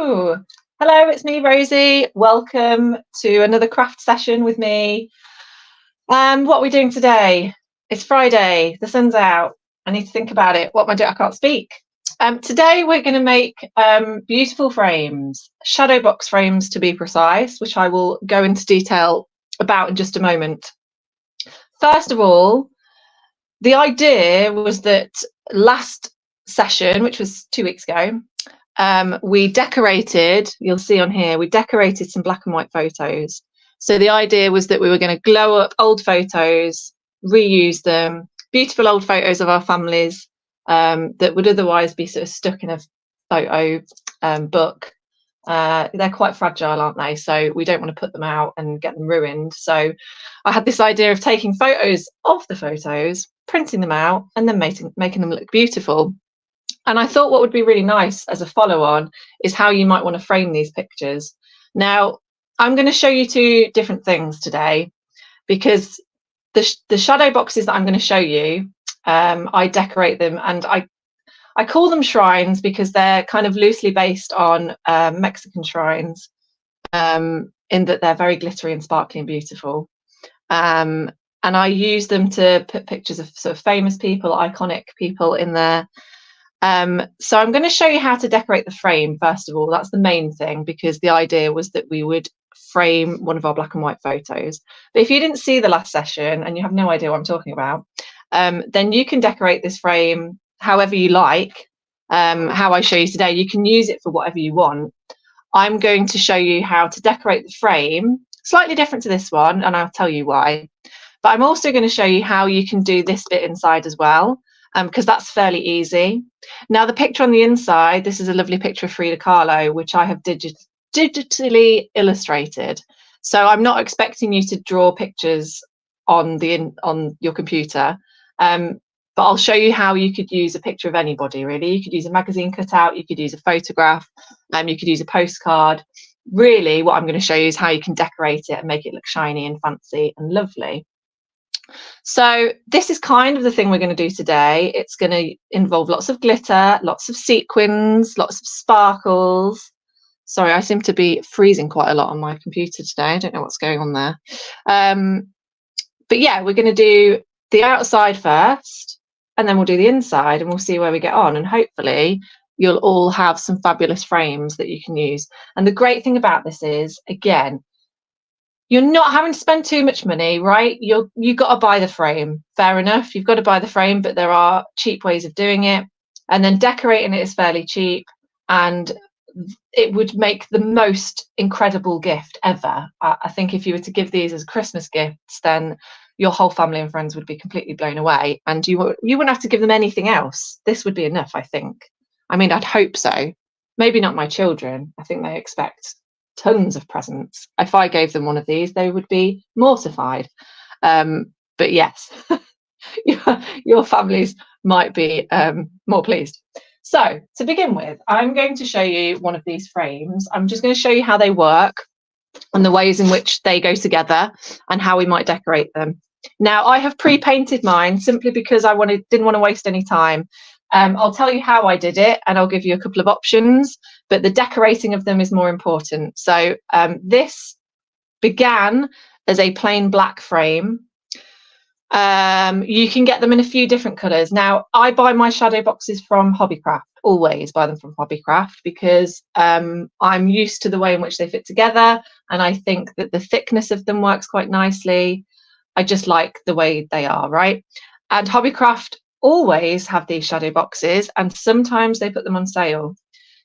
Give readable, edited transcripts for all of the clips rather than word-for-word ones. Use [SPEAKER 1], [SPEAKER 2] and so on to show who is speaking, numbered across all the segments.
[SPEAKER 1] Hello, hello, it's me, Rosie. Welcome to another craft session with me. What are we doing today? It's Friday, the sun's out. I need to think about it. What am I doing? I can't speak. Today we're going to make beautiful frames, shadow box frames to be precise, which I will go into detail about in just a moment. First of all, the idea was that last session, which was 2 weeks ago, we decorated, you'll see on here, we decorated some black and white photos. So the idea was that we were going to glow up old photos, reuse them, beautiful old photos of our families that would otherwise be sort of stuck in a photo book. They're quite fragile, aren't they? So we don't want to put them out and get them ruined. So I had this idea of taking photos of the photos, printing them out, and then making them look beautiful. And I thought what would be really nice as a follow-on is how you might want to frame these pictures. Now, I'm going to show you two different things today, because the shadow boxes that I'm going to show you, I decorate them, and I call them shrines because they're kind of loosely based on Mexican shrines, in that they're very glittery and sparkly and beautiful. And I use them to put pictures of sort of famous people, iconic people in there. So I'm going to show you how to decorate the frame first of all. That's the main thing, because the idea was that we would frame one of our black and white photos. But if you didn't see the last session and you have no idea what I'm talking about, then you can decorate this frame however you like. How I show you today, you can use it for whatever you want. I'm going to show you how to decorate the frame, slightly different to this one, and I'll tell you why. But I'm also going to show you how you can do this bit inside as well, because that's fairly easy. Now, the picture on the inside, this is a lovely picture of Frida Kahlo, which I have digitally illustrated. So I'm not expecting you to draw pictures on your computer, but I'll show you how you could use a picture of anybody, really. You could use a magazine cutout, you could use a photograph, you could use a postcard. Really, what I'm going to show you is how you can decorate it and make it look shiny and fancy and lovely. So this is kind of the thing we're going to do today. It's going to involve lots of glitter, lots of sequins, lots of sparkles. Sorry, I seem to be freezing quite a lot on my computer today. I don't know what's going on there. But yeah, we're going to do the outside first, and then we'll do the inside, and we'll see where we get on. And hopefully you'll all have some fabulous frames that you can use. And the great thing about this is, again, you're not having to spend too much money, right? You've got to buy the frame. Fair enough, you've got to buy the frame, but there are cheap ways of doing it. And then decorating it is fairly cheap, and it would make the most incredible gift ever. I think if you were to give these as Christmas gifts, then your whole family and friends would be completely blown away, and you wouldn't have to give them anything else. This would be enough, I think. I mean, I'd hope so. Maybe not my children. I think they expect tons of presents. If I gave them one of these, they would be mortified. But yes, your families might be more pleased. So to begin with, I'm going to show you one of these frames. I'm just going to show you how they work and the ways in which they go together and how we might decorate them. Now, I have pre-painted mine simply because I didn't want to waste any time. I'll tell you how I did it, and I'll give you a couple of options, but the decorating of them is more important. So this began as a plain black frame. You can get them in a few different colours. Now, I buy my shadow boxes from Hobbycraft, always buy them from Hobbycraft, because I'm used to the way in which they fit together, and I think that the thickness of them works quite nicely. I just like the way they are, right? And Hobbycraft always have these shadow boxes, and sometimes they put them on sale.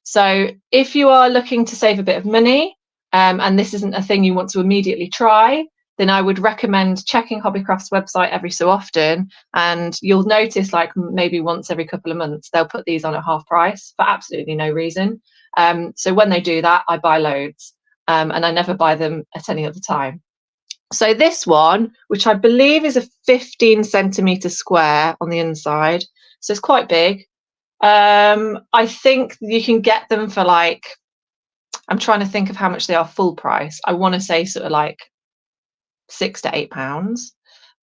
[SPEAKER 1] So if you are looking to save a bit of money, and this isn't a thing you want to immediately try, then I would recommend checking Hobbycraft's website every so often, and you'll notice, like, maybe once every couple of months they'll put these on at half price for absolutely no reason. So when they do that, I buy loads, and I never buy them at any other time. So this one, which I believe is a 15 centimetre square on the inside, so it's quite big. I think you can get them for, like, I'm trying to think of how much they are full price. I want to say sort of like £6 to £8,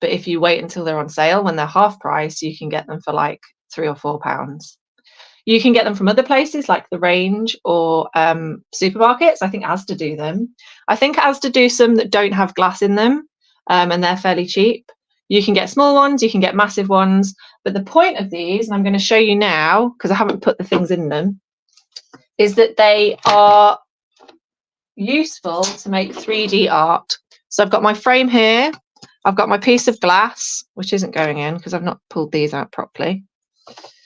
[SPEAKER 1] but if you wait until they're on sale, when they're half price, you can get them for like £3 or £4. You can get them from other places like the Range or supermarkets. I think Asda do them. I think Asda do some that don't have glass in them, and they're fairly cheap. You can get small ones, you can get massive ones, but the point of these, and I'm going to show you now because I haven't put the things in them, is that they are useful to make 3D art. So I've got my frame here, I've got my piece of glass, which isn't going in because I've not pulled these out properly.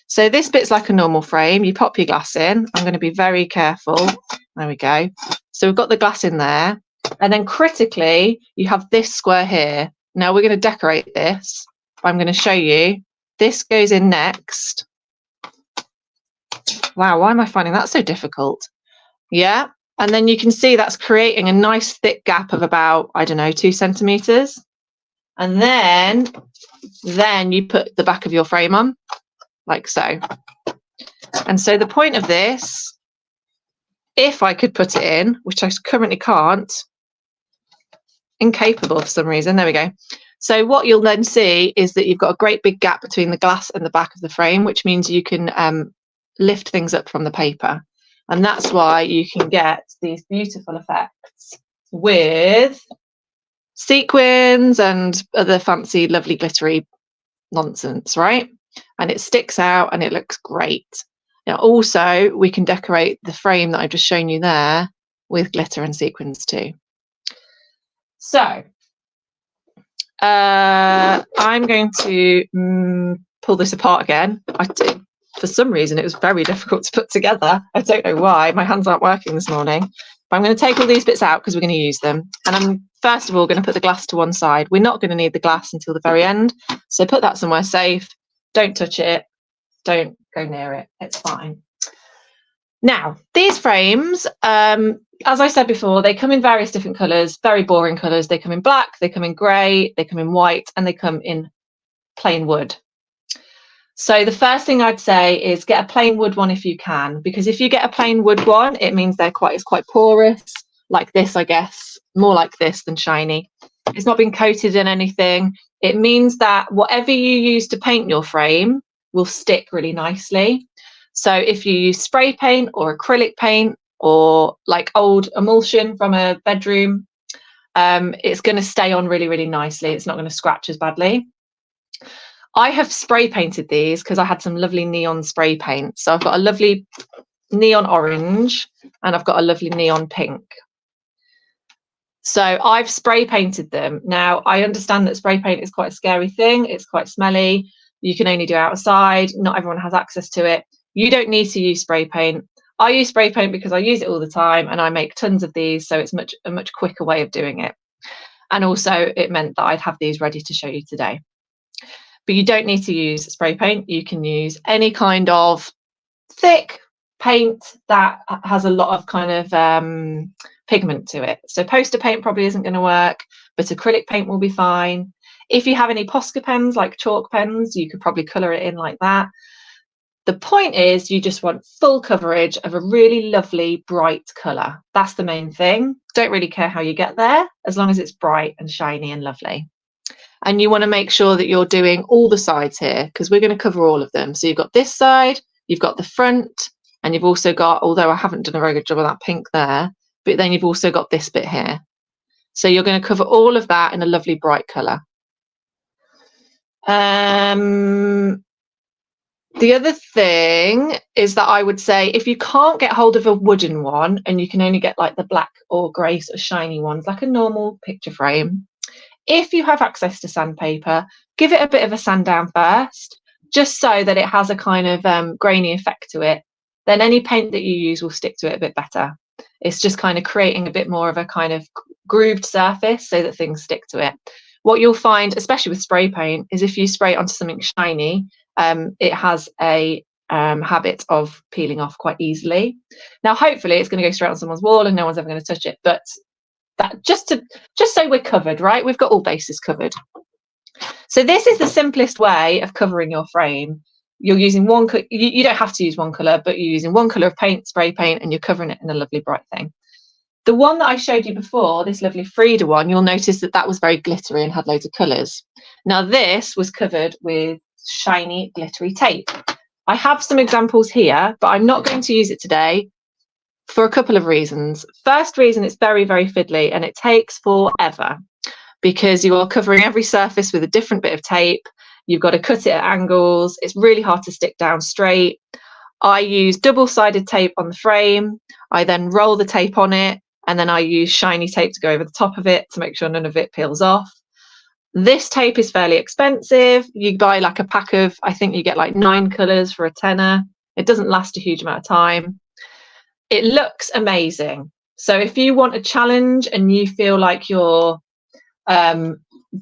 [SPEAKER 1] So this bit's like a normal frame. You pop your glass in. I'm going to be very careful. There we go. So we've got the glass in there. And then critically, you have this square here. Now we're going to decorate this. I'm going to show you. This goes in next. Wow, why am I finding that so difficult? Yeah. And then you can see that's creating a nice thick gap of about, I don't know, 2 centimeters. And then you put the back of your frame on, like so. And so the point of this, if I could put it in, which I currently can't, incapable for some reason, there we go. So what you'll then see is that you've got a great big gap between the glass and the back of the frame, which means you can lift things up from the paper. And that's why you can get these beautiful effects with sequins and other fancy, lovely, glittery nonsense, right? And it sticks out and it looks great. Now, also, we can decorate the frame that I've just shown you there with glitter and sequins too. So I'm going to pull this apart again. For some reason, it was very difficult to put together. I don't know why. My hands aren't working this morning. But I'm going to take all these bits out because we're going to use them. And I'm first of all going to put the glass to one side. We're not going to need the glass until the very end. So put that somewhere safe. Don't touch it. Don't go near it. It's fine. Now, these frames, as I said before, they come in various different colours, very boring colours. They come in black, they come in grey, they come in white, and they come in plain wood. So the first thing I'd say is get a plain wood one if you can, because if you get a plain wood one, it means it's quite porous, like this, I guess, more like this than shiny. It's not been coated in anything. It means that whatever you use to paint your frame will stick really nicely. So if you use spray paint or acrylic paint or like old emulsion from a bedroom, it's going to stay on really, really nicely. It's not going to scratch as badly. I have spray painted these because I had some lovely neon spray paint. So I've got a lovely neon orange and I've got a lovely neon pink. So I've spray painted them. Now, I understand that spray paint is quite a scary thing. It's quite smelly. You can only do it outside. Not everyone has access to it. You don't need to use spray paint. I use spray paint because I use it all the time and I make tons of these. So it's a much quicker way of doing it. And also it meant that I'd have these ready to show you today. But you don't need to use spray paint. You can use any kind of thick paint that has a lot of kind of pigment to it. So poster paint probably isn't going to work, but acrylic paint will be fine. If you have any Posca pens, like chalk pens, you could probably colour it in like that. The point is you just want full coverage of a really lovely, bright colour. That's the main thing. Don't really care how you get there, as long as it's bright and shiny and lovely. And you want to make sure that you're doing all the sides here because we're going to cover all of them. So you've got this side, you've got the front, and you've also got, although I haven't done a very good job of that pink there, but then you've also got this bit here. So you're going to cover all of that in a lovely bright colour. The other thing is that I would say if you can't get hold of a wooden one and you can only get like the black or grey sort of shiny ones, like a normal picture frame, if you have access to sandpaper, give it a bit of a sand down first, just so that it has a kind of grainy effect to it. Then any paint that you use will stick to it a bit better. It's just kind of creating a bit more of a kind of grooved surface so that things stick to it. What you'll find, especially with spray paint, is if you spray it onto something shiny, it has a habit of peeling off quite easily. Now, hopefully it's going to go straight on someone's wall and no one's ever going to touch it, but that just so we're covered, right? We've got all bases covered. So this is the simplest way of covering your frame. You're using one, you don't have to use one colour, but you're using one colour of paint, spray paint, and you're covering it in a lovely bright thing. The one that I showed you before, this lovely Frida one, you'll notice that that was very glittery and had loads of colours. Now this was covered with shiny glittery tape. I have some examples here, but I'm not going to use it today for a couple of reasons. First reason, it's very, very fiddly and it takes forever because you are covering every surface with a different bit of tape. You've got to cut it at angles. It's really hard to stick down straight. I use double-sided tape on the frame. I then roll the tape on it, and then I use shiny tape to go over the top of it to make sure none of it peels off. This tape is fairly expensive. You buy like a pack of, I think you get like 9 colours for a tenner. It doesn't last a huge amount of time. It looks amazing. So if you want a challenge and you feel like you're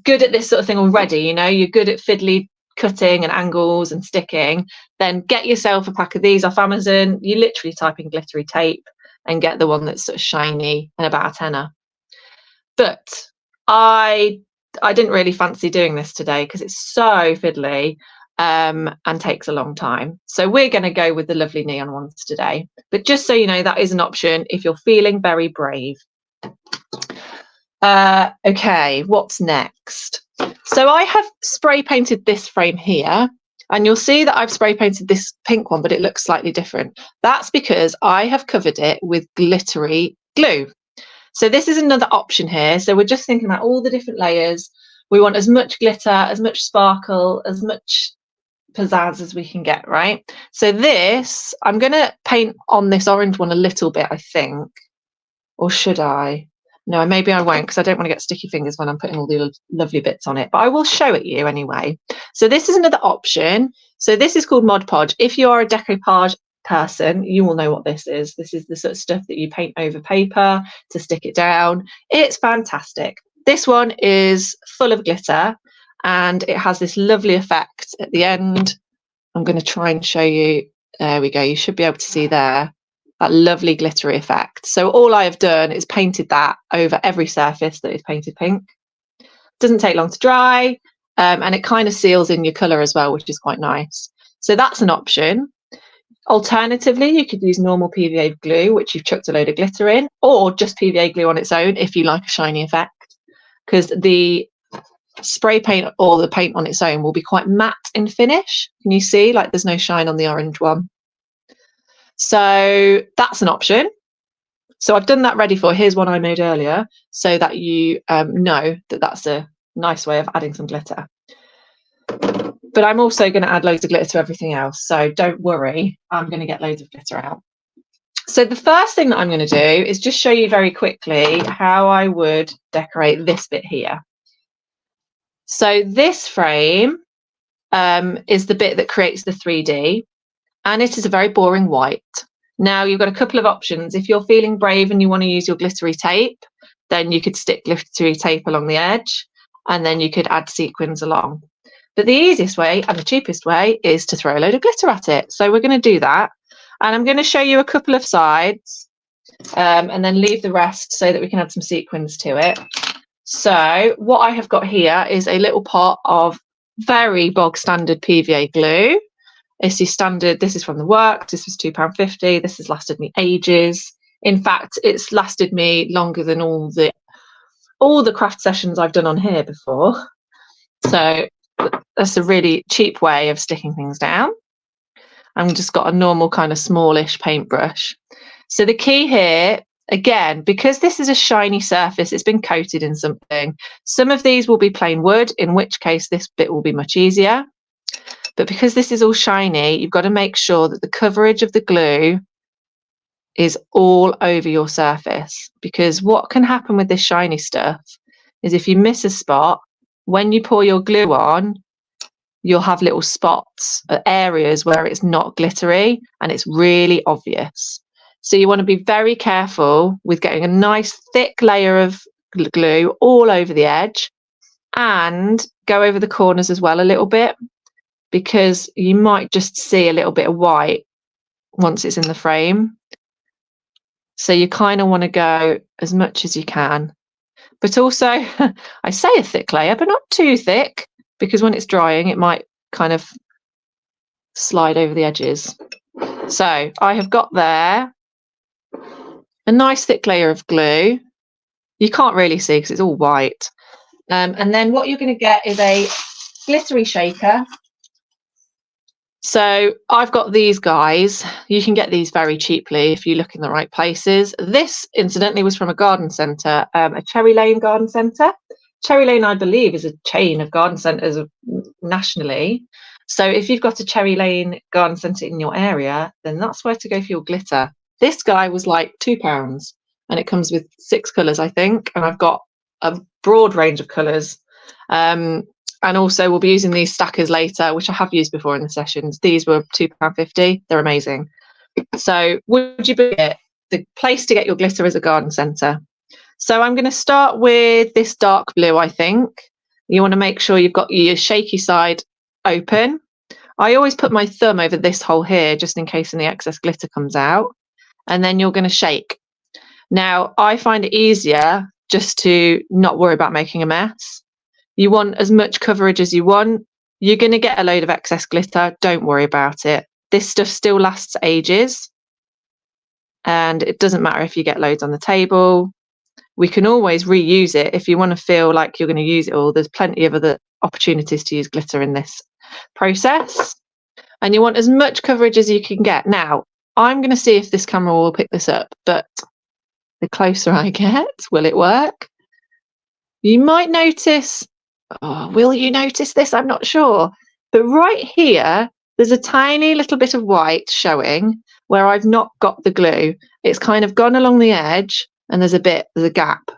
[SPEAKER 1] good at this sort of thing already, you know, you're good at fiddly cutting and angles and sticking, then get yourself a pack of these off Amazon. You literally type in glittery tape and get the one that's sort of shiny and about a tenner. But I didn't really fancy doing this today because it's so fiddly and takes a long time. So we're going to go with the lovely neon ones today. But just so you know, that is an option if you're feeling very brave. Okay, what's next? So I have spray painted this frame here, and you'll see that I've spray painted this pink one, but it looks slightly different. That's because I have covered it with glittery glue. So this is another option here. So we're just thinking about all the different layers. We want as much glitter, as much sparkle, as much pizzazz as we can get, right? So this, I'm going to paint on this orange one a little bit, I think. Or should I? No, maybe I won't because I don't want to get sticky fingers when I'm putting all the lovely bits on it, but I will show it you anyway. So this is another option. So this is called Mod Podge. If you are a decoupage person, you will know what this is. This is the sort of stuff that you paint over paper to stick it down. It's fantastic. This one is full of glitter and it has this lovely effect at the end. I'm going to try and show you. There we go. You should be able to see there that lovely glittery effect. So all I have done is painted that over every surface that is painted pink. Doesn't take long to dry, and it kind of seals in your colour as well, which is quite nice. So that's an option. Alternatively, you could use normal PVA glue, which you've chucked a load of glitter in, or just PVA glue on its own if you like a shiny effect, because the spray paint or the paint on its own will be quite matte in finish. Can you see, like, there's no shine on the orange one? So that's an option. So I've done that ready for. Here's one I made earlier so that you know that that's a nice way of adding some glitter. But I'm also going to add loads of glitter to everything else. So don't worry, I'm going to get loads of glitter out. So the first thing that I'm going to do is just show you very quickly how I would decorate this bit here. So this frame is the bit that creates the 3D. And it is a very boring white. Now you've got a couple of options. If you're feeling brave and you want to use your glittery tape, then you could stick glittery tape along the edge and then you could add sequins along. But the easiest way and the cheapest way is to throw a load of glitter at it. So we're going to do that. And I'm going to show you a couple of sides and then leave the rest so that we can add some sequins to it. So what I have got here is a little pot of very bog standard PVA glue. It's your standard. This is from the works. This was £2.50. This has lasted me ages. In fact, it's lasted me longer than all the craft sessions I've done on here before. So that's a really cheap way of sticking things down. I've just got a normal kind of smallish paintbrush. So the key here, again, because this is a shiny surface, it's been coated in something. Some of these will be plain wood, in which case this bit will be much easier. But because this is all shiny, you've got to make sure that the coverage of the glue is all over your surface. Because what can happen with this shiny stuff is if you miss a spot, when you pour your glue on, you'll have little spots, areas where it's not glittery and it's really obvious. So you want to be very careful with getting a nice thick layer of glue all over the edge and go over the corners as well a little bit, because you might just see a little bit of white once it's in the frame. So you kind of want to go as much as you can. But also, I say a thick layer, but not too thick, because when it's drying, it might kind of slide over the edges. So I have got there a nice thick layer of glue. You can't really see because it's all white. And then what you're going to get is a glittery shaker. So I've got these guys. You can get these very cheaply if you look in the right places. This, incidentally, was from a garden centre, a Cherry Lane garden centre. Cherry Lane, I believe, is a chain of garden centres nationally. So if you've got a Cherry Lane garden centre in your area, then that's where to go for your glitter. This guy was like £2, and it comes with 6 colours, I think. And I've got a broad range of colours. And also we'll be using these stackers later, which I have used before in the sessions. These were £2.50. They're amazing. So would you believe it? The place to get your glitter is a garden centre. So I'm going to start with this dark blue, I think. You want to make sure you've got your shaky side open. I always put my thumb over this hole here, just in case any excess glitter comes out. And then you're going to shake. Now, I find it easier just to not worry about making a mess. You want as much coverage as you want. You're going to get a load of excess glitter. Don't worry about it. This stuff still lasts ages. And it doesn't matter if you get loads on the table. We can always reuse it if you want to feel like you're going to use it all. There's plenty of other opportunities to use glitter in this process. And you want as much coverage as you can get. Now, I'm going to see if this camera will pick this up, but the closer I get, will it work? You might notice, will you notice this? I'm not sure. But right here, there's a tiny little bit of white showing where I've not got the glue. It's kind of gone along the edge and there's a gap.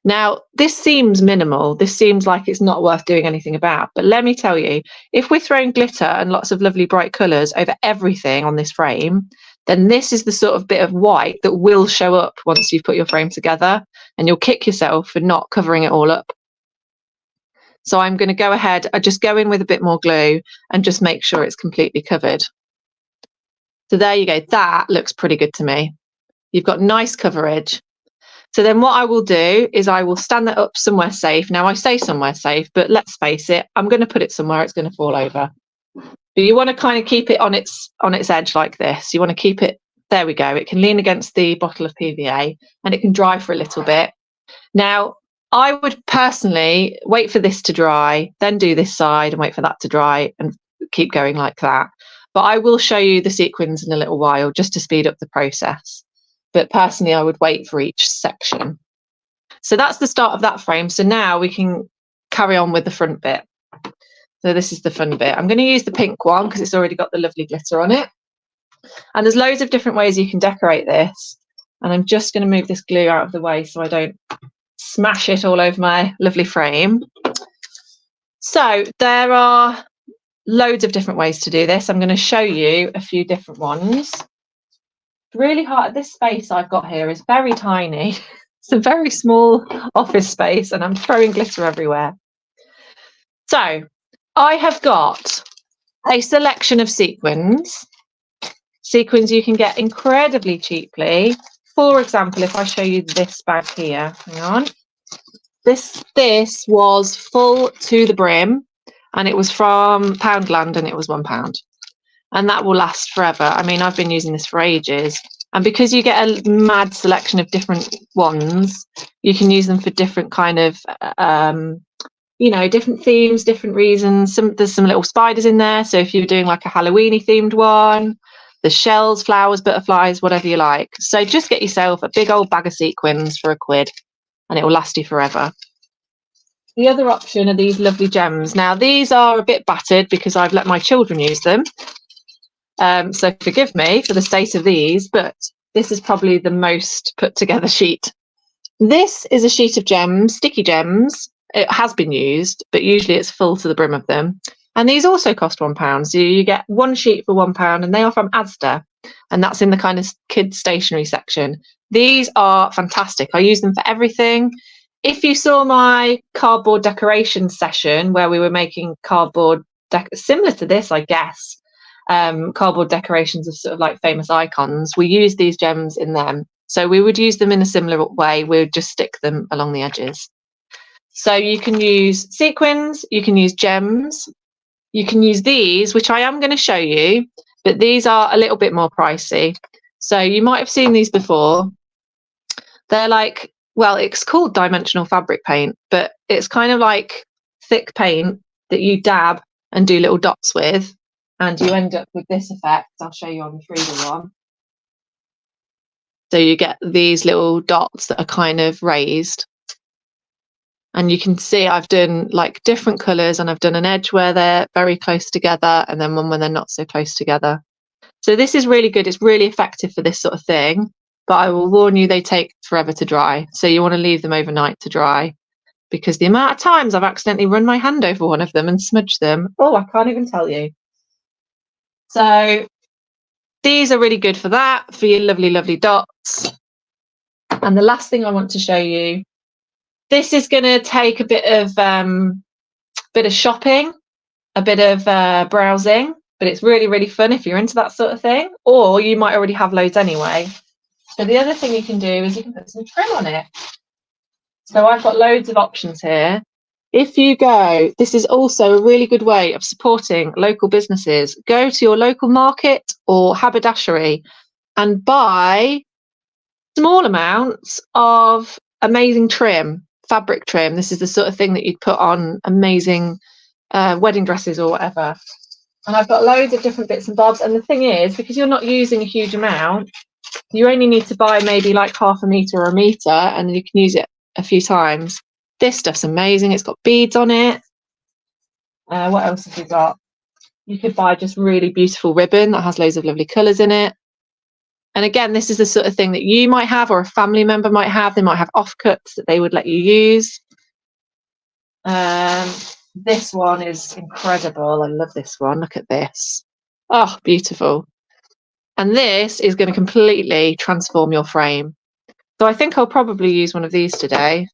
[SPEAKER 1] Now, this seems minimal. This seems like it's not worth doing anything about. But let me tell you, if we're throwing glitter and lots of lovely bright colours over everything on this frame, then this is the sort of bit of white that will show up once you've put your frame together, and you'll kick yourself for not covering it all up. So I'm going to go ahead, I just go in with a bit more glue and just make sure it's completely covered. So there you go. That looks pretty good to me. You've got nice coverage. So then what I will do is I will stand that up somewhere safe. Now I say somewhere safe, but let's face it, I'm going to put it somewhere it's going to fall over. But you want to kind of keep it on its edge like this. You want to keep it, there we go. It can lean against the bottle of PVA and it can dry for a little bit. Now, I would personally wait for this to dry, then do this side and wait for that to dry and keep going like that. But I will show you the sequins in a little while just to speed up the process. But personally, I would wait for each section. So that's the start of that frame. So now we can carry on with the front bit. So this is the fun bit. I'm going to use the pink one because it's already got the lovely glitter on it. And there's loads of different ways you can decorate this. And I'm just going to move this glue out of the way so I don't smash it all over my lovely frame. So there are loads of different ways to do this. I'm going to show you a few different ones. Really hard. This space I've got here is very tiny. It's a very small office space and I'm throwing glitter everywhere. So I have got a selection of sequins. Sequins you can get incredibly cheaply. For example, if I show you this bag here, hang on. This was full to the brim and it was from Poundland and it was £1. And that will last forever. I mean, I've been using this for ages. And because you get a mad selection of different ones, you can use them for different kind of, different themes, different reasons. There's some little spiders in there. So if you're doing like a Halloweeny themed one, the shells, flowers, butterflies, whatever you like. So just get yourself a big old bag of sequins for £1 and it will last you forever. The other option are these lovely gems. Now, these are a bit battered because I've let my children use them. So forgive me for the state of these, but this is probably the most put together sheet. This is a sheet of gems, sticky gems. It has been used, but usually it's full to the brim of them. And these also cost £1. So you get one sheet for £1 and they are from Asda. And that's in the kind of kids stationery section. These are fantastic. I use them for everything. If you saw my cardboard decoration session where we were making cardboard, similar to this, I guess, cardboard decorations of sort of like famous icons, we use these gems in them. So we would use them in a similar way. We would just stick them along the edges. So you can use sequins, you can use gems, you can use these, which I am going to show you, but these are a little bit more pricey. So you might have seen these before. They're like, well, it's called dimensional fabric paint, but it's kind of like thick paint that you dab and do little dots with. and you end up with this effect. I'll show you on the 3D one. So you get these little dots that are kind of raised. And you can see I've done like different colours, and I've done an edge where they're very close together and then one when they're not so close together. So this is really good. It's really effective for this sort of thing, but I will warn you, they take forever to dry. So you want to leave them overnight to dry, because the amount of times I've accidentally run my hand over one of them and smudged them, oh, I can't even tell you. So these are really good for that, for your lovely, lovely dots. And the last thing I want to show you, this is going to take a bit of shopping, a bit of browsing, but it's really, really fun if you're into that sort of thing, or you might already have loads anyway. So the other thing you can do is you can put some trim on it. So I've got loads of options here. If you go, this is also a really good way of supporting local businesses. Go to your local market or haberdashery and buy small amounts of amazing trim, fabric trim. This is the sort of thing that you'd put on amazing wedding dresses or whatever. And I've got loads of different bits and bobs. And the thing is, because you're not using a huge amount, you only need to buy maybe like 1/2 metre or a metre, and you can use it a few times. This stuff's amazing. It's got beads on it. What else have we got? You could buy just really beautiful ribbon that has loads of lovely colours in it. And again, this is the sort of thing that you might have, or a family member might have. They might have offcuts that they would let you use. This one is incredible. I love this one. Look at this. Oh, beautiful. And this is going to completely transform your frame. So I think I'll probably use one of these today.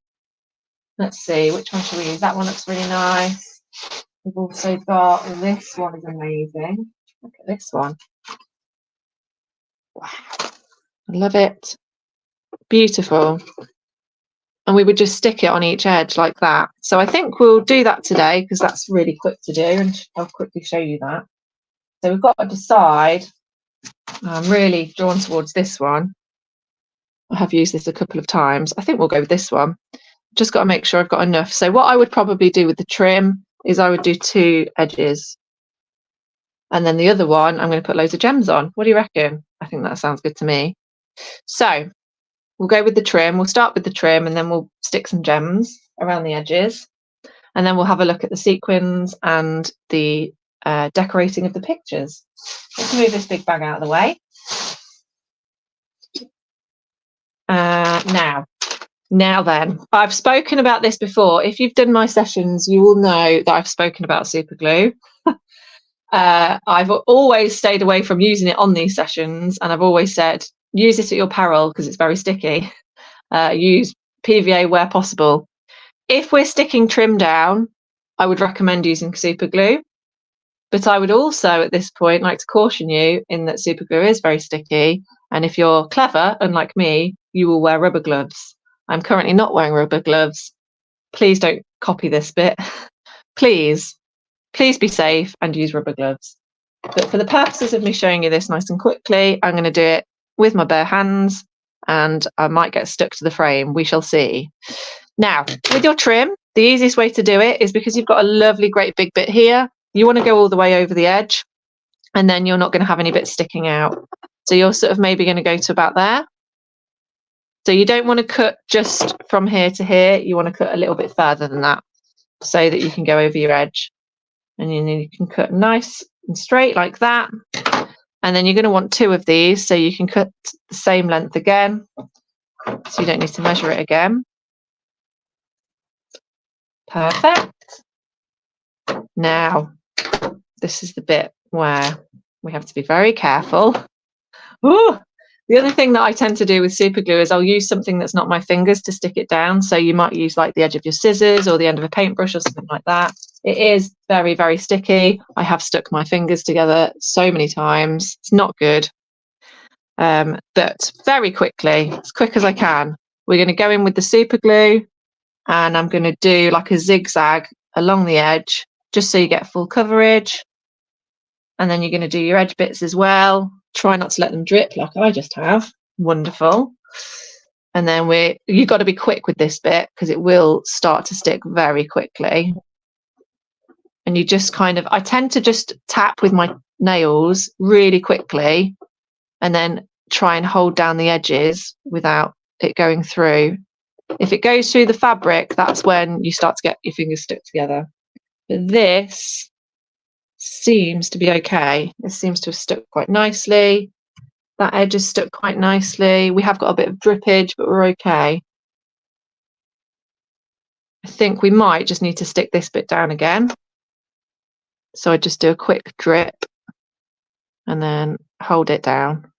[SPEAKER 1] Let's see, which one should we use? That one looks really nice. We've also got this one, is amazing. Look at this one. Wow, I love it. Beautiful. And we would just stick it on each edge like that. So I think we'll do that today, because that's really quick to do, and I'll quickly show you that. So we've got to decide. I'm really drawn towards this one. I have used this a couple of times. I think we'll go with this one. Just got to make sure I've got enough. So what I would probably do with the trim is I would do 2 edges. And then the other one, I'm going to put loads of gems on. What do you reckon? I think that sounds good to me. So we'll go with the trim. We'll start with the trim, and then we'll stick some gems around the edges. And then we'll have a look at the sequins and the decorating of the pictures. Let's move this big bag out of the way. Now then, I've spoken about this before. If you've done my sessions, you will know that I've spoken about super glue. I've always stayed away from using it on these sessions, and I've always said, use it at your peril because it's very sticky. Use PVA where possible. If we're sticking trim down, I would recommend using super glue. But I would also, at this point, like to caution you in that super glue is very sticky. And if you're clever, unlike me, you will wear rubber gloves. I'm currently not wearing rubber gloves. Please don't copy this bit. Please be safe and use rubber gloves. But for the purposes of me showing you this nice and quickly, I'm going to do it with my bare hands, and I might get stuck to the frame. We shall see. Now, with your trim, the easiest way to do it is, because you've got a lovely, great big bit here, you want to go all the way over the edge, and then you're not going to have any bits sticking out. So you're sort of maybe going to go to about there. So you don't want to cut just from here to here. You want to cut a little bit further than that, so that you can go over your edge. And then you can cut nice and straight like that. And then you're going to want 2 of these, so you can cut the same length again. So you don't need to measure it again. Perfect. Now, this is the bit where we have to be very careful. Ooh! The other thing that I tend to do with super glue is I'll use something that's not my fingers to stick it down. So you might use like the edge of your scissors or the end of a paintbrush or something like that. It is very, very sticky. I have stuck my fingers together so many times. It's not good. But very quickly, as quick as I can, we're going to go in with the super glue, and I'm going to do like a zigzag along the edge, just so you get full coverage. And then you're going to do your edge bits as well. Try not to let them drip like I just have. Wonderful. And then you've got to be quick with this bit, because it will start to stick very quickly. and you just kind of, I tend to just tap with my nails really quickly and then try and hold down the edges without it going through. If it goes through the fabric, that's when you start to get your fingers stuck together. But this seems to be okay. It seems to have stuck quite nicely. That edge is stuck quite nicely. We have got a bit of drippage, but we're okay. I think we might just need to stick this bit down again. So I just do a quick drip and then hold it down.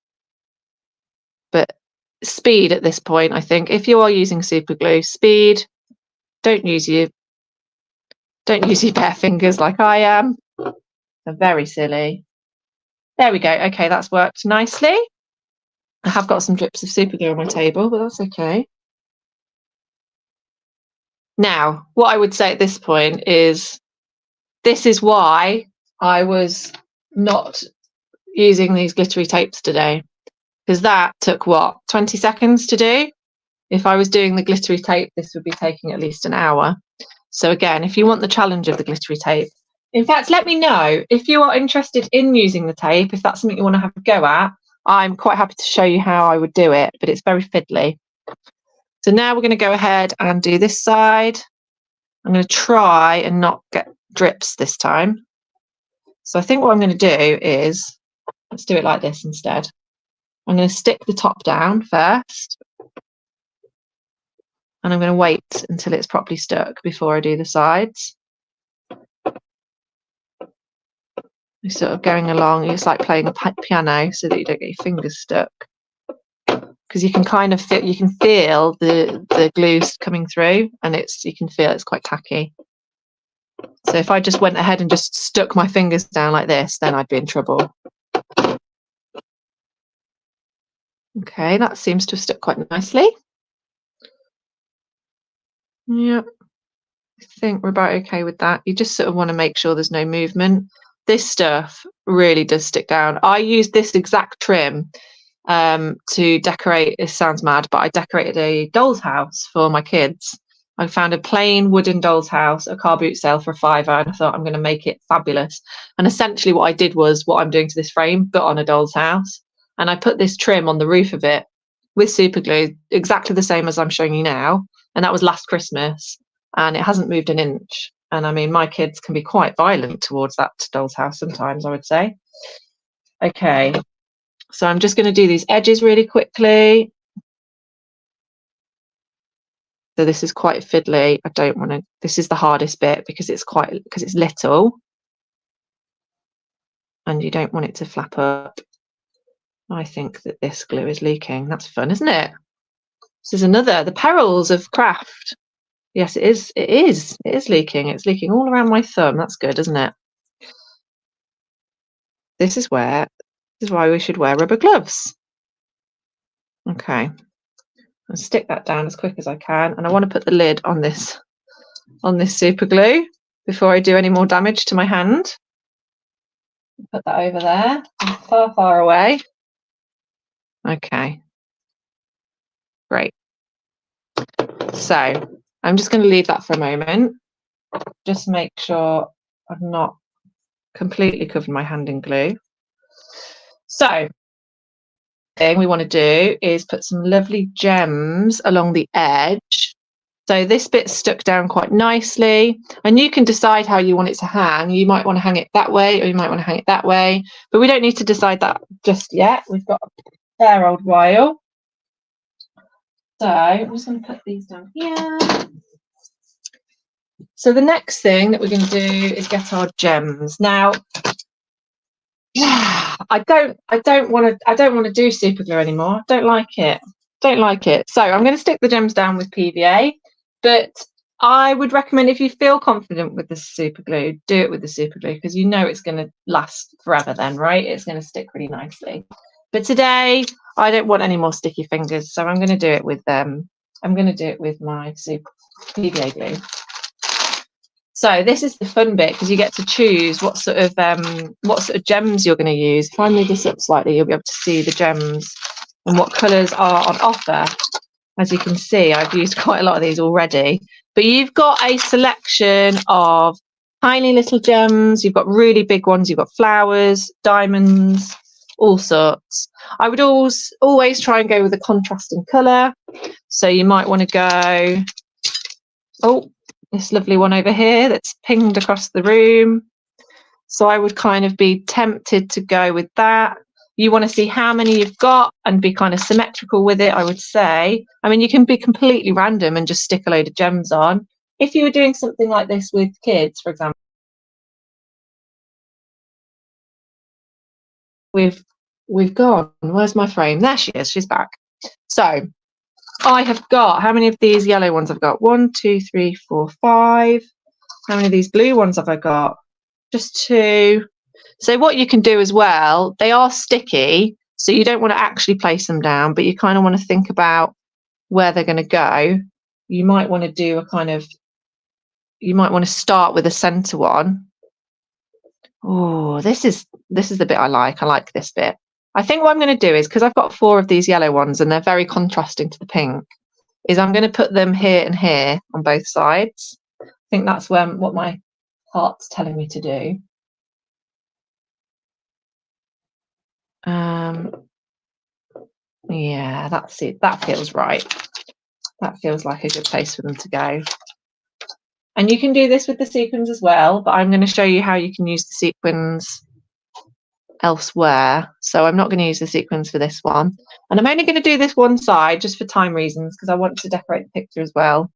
[SPEAKER 1] But speed at this point, I think, if you are using super glue, speed. Don't use your bare fingers like I am. They're very silly. There we go. Okay, that's worked nicely. I have got some drips of super glue on my table, but that's okay. Now, what I would say at this point is, this is why I was not using these glittery tapes today, because that took what, 20 seconds to do? If I was doing the glittery tape, this would be taking at least an hour. So again, if you want the challenge of the glittery tape, in fact, let me know if you are interested in using the tape, if that's something you want to have a go at. I'm quite happy to show you how I would do it, but it's very fiddly. So now we're going to go ahead and do this side. I'm going to try and not get drips this time. So I think what I'm going to do is, let's do it like this instead. I'm going to stick the top down first, and I'm going to wait until it's properly stuck before I do the sides. You're sort of going along, it's like playing a piano so that you don't get your fingers stuck. Because you can kind of feel the glue coming through, and you can feel it's quite tacky. So if I just went ahead and just stuck my fingers down like this, then I'd be in trouble. Okay, that seems to have stuck quite nicely. Yep, I think we're about okay with that. You just sort of want to make sure there's no movement. This stuff really does stick down. I used this exact trim to decorate. It sounds mad, but I decorated a doll's house for my kids. I found a plain wooden doll's house, a car boot sale for £5, and I thought I'm going to make it fabulous. And essentially what I did was what I'm doing to this frame, but on a doll's house. And I put this trim on the roof of it with super glue, exactly the same as I'm showing you now. And that was last Christmas, and it hasn't moved an inch. And I mean, my kids can be quite violent towards that doll's house sometimes, I would say. Okay, so I'm just going to do these edges really quickly. So this is quite fiddly. I don't want to, this is the hardest bit because it's little. And you don't want it to flap up. I think that this glue is leaking. That's fun, isn't it? This is the perils of craft. Yes, it is. It is leaking. It's leaking all around my thumb. That's good, isn't it? This is why we should wear rubber gloves. Okay, I'll stick that down as quick as I can, and I want to put the lid on this super glue before I do any more damage to my hand. Put that over there, far away. Okay, great. So I'm just going to leave that for a moment. Just make sure I've not completely covered my hand in glue. So thing we want to do is put some lovely gems along the edge. So this bit's stuck down quite nicely, and you can decide how you want it to hang. You might want to hang it that way, or you might want to hang it that way, but we don't need to decide that just yet. We've got a fair old while. So I'm just going to put these down here. So the next thing that we're going to do is get our gems. Now, I don't want to do super glue anymore. Don't like it. So I'm going to stick the gems down with PVA, but I would recommend, if you feel confident with the super glue, do it with the super glue, because you know it's going to last forever then, right? It's going to stick really nicely. But today I don't want any more sticky fingers, so I'm going to do it with my super PVA glue. So this is the fun bit, because you get to choose what sort of gems you're going to use. If I move this up slightly, you'll be able to see the gems and what colours are on offer. As you can see, I've used quite a lot of these already. But you've got a selection of tiny little gems, you've got really big ones, you've got flowers, diamonds, all sorts. I would always try and go with a contrasting colour. So you might want to go, oh, this lovely one over here that's pinged across the room. So I would kind of be tempted to go with that. You want to see how many you've got and be kind of symmetrical with it, I would say. I mean, you can be completely random and just stick a load of gems on. If you were doing something like this with kids, for example, we've gone. Where's my frame? There she is. She's back. So I have got, how many of these yellow ones I've got? 1, 2, 3, 4, 5. How many of these blue ones have I got? Just 2. So what you can do as well, they are sticky, so you don't want to actually place them down, but you kind of want to think about where they're going to go. You might want to do a kind of, you might want to start with a center one. Oh, this is the bit I like. I like this bit. I think what I'm going to do is, because I've got 4 of these yellow ones and they're very contrasting to the pink, is I'm going to put them here and here on both sides. I think that's what my heart's telling me to do. Yeah, that's it. That feels right. That feels like a good place for them to go. And you can do this with the sequins as well, but I'm going to show you how you can use the sequins elsewhere. So I'm not going to use the sequins for this one. And I'm only going to do this one side just for time reasons, because I want to decorate the picture as well.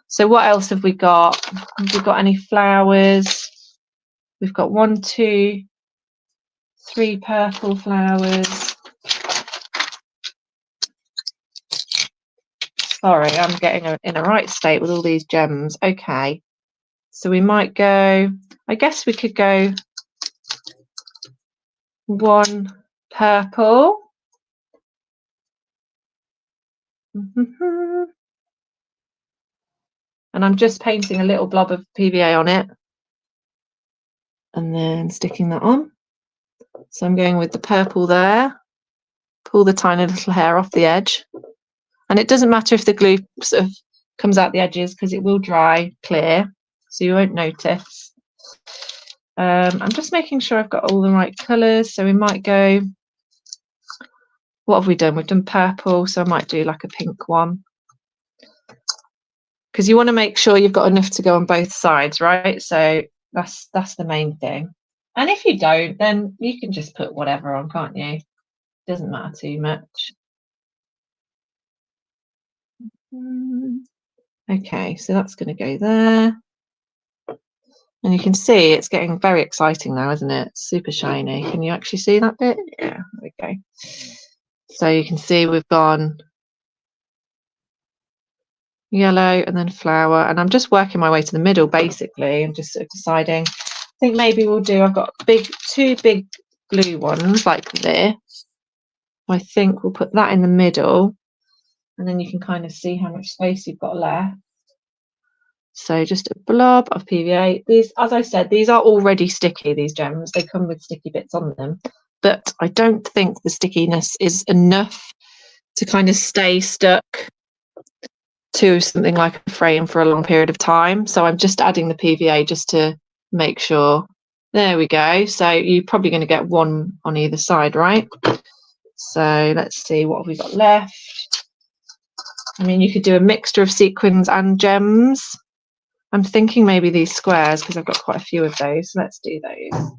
[SPEAKER 1] So what else have we got? Have we got any flowers? We've got 1, 2, 3 purple flowers. Sorry, I'm getting in a right state with all these gems. Okay, so we might go, I guess we could go 1 purple. And I'm just painting a little blob of PVA on it and then sticking that on. So I'm going with the purple there. Pull the tiny little hair off the edge. And it doesn't matter if the glue sort of comes out the edges, because it will dry clear, so you won't notice. I'm just making sure I've got all the right colours. So we might go, what have we done? We've done purple, so I might do like a pink one. Because you want to make sure you've got enough to go on both sides, right? So that's the main thing. And if you don't, then you can just put whatever on, can't you? Doesn't matter too much. Okay, so that's going to go there. And you can see it's getting very exciting now, isn't it? It's super shiny. Can you actually see that bit? Yeah, there we go. So you can see we've gone yellow and then flower. And I'm just working my way to the middle, basically. I'm just sort of deciding. I think maybe we'll do, I've got 2 big blue ones like this. I think we'll put that in the middle. And then you can kind of see how much space you've got left. So just a blob of PVA. These, as I said, these are already sticky, these gems. They come with sticky bits on them. But I don't think the stickiness is enough to kind of stay stuck to something like a frame for a long period of time. So I'm just adding the PVA just to make sure. There we go. So you're probably going to get 1 on either side, right? So let's see, what have we got left? I mean, you could do a mixture of sequins and gems. I'm thinking maybe these squares, because I've got quite a few of those. So let's do those.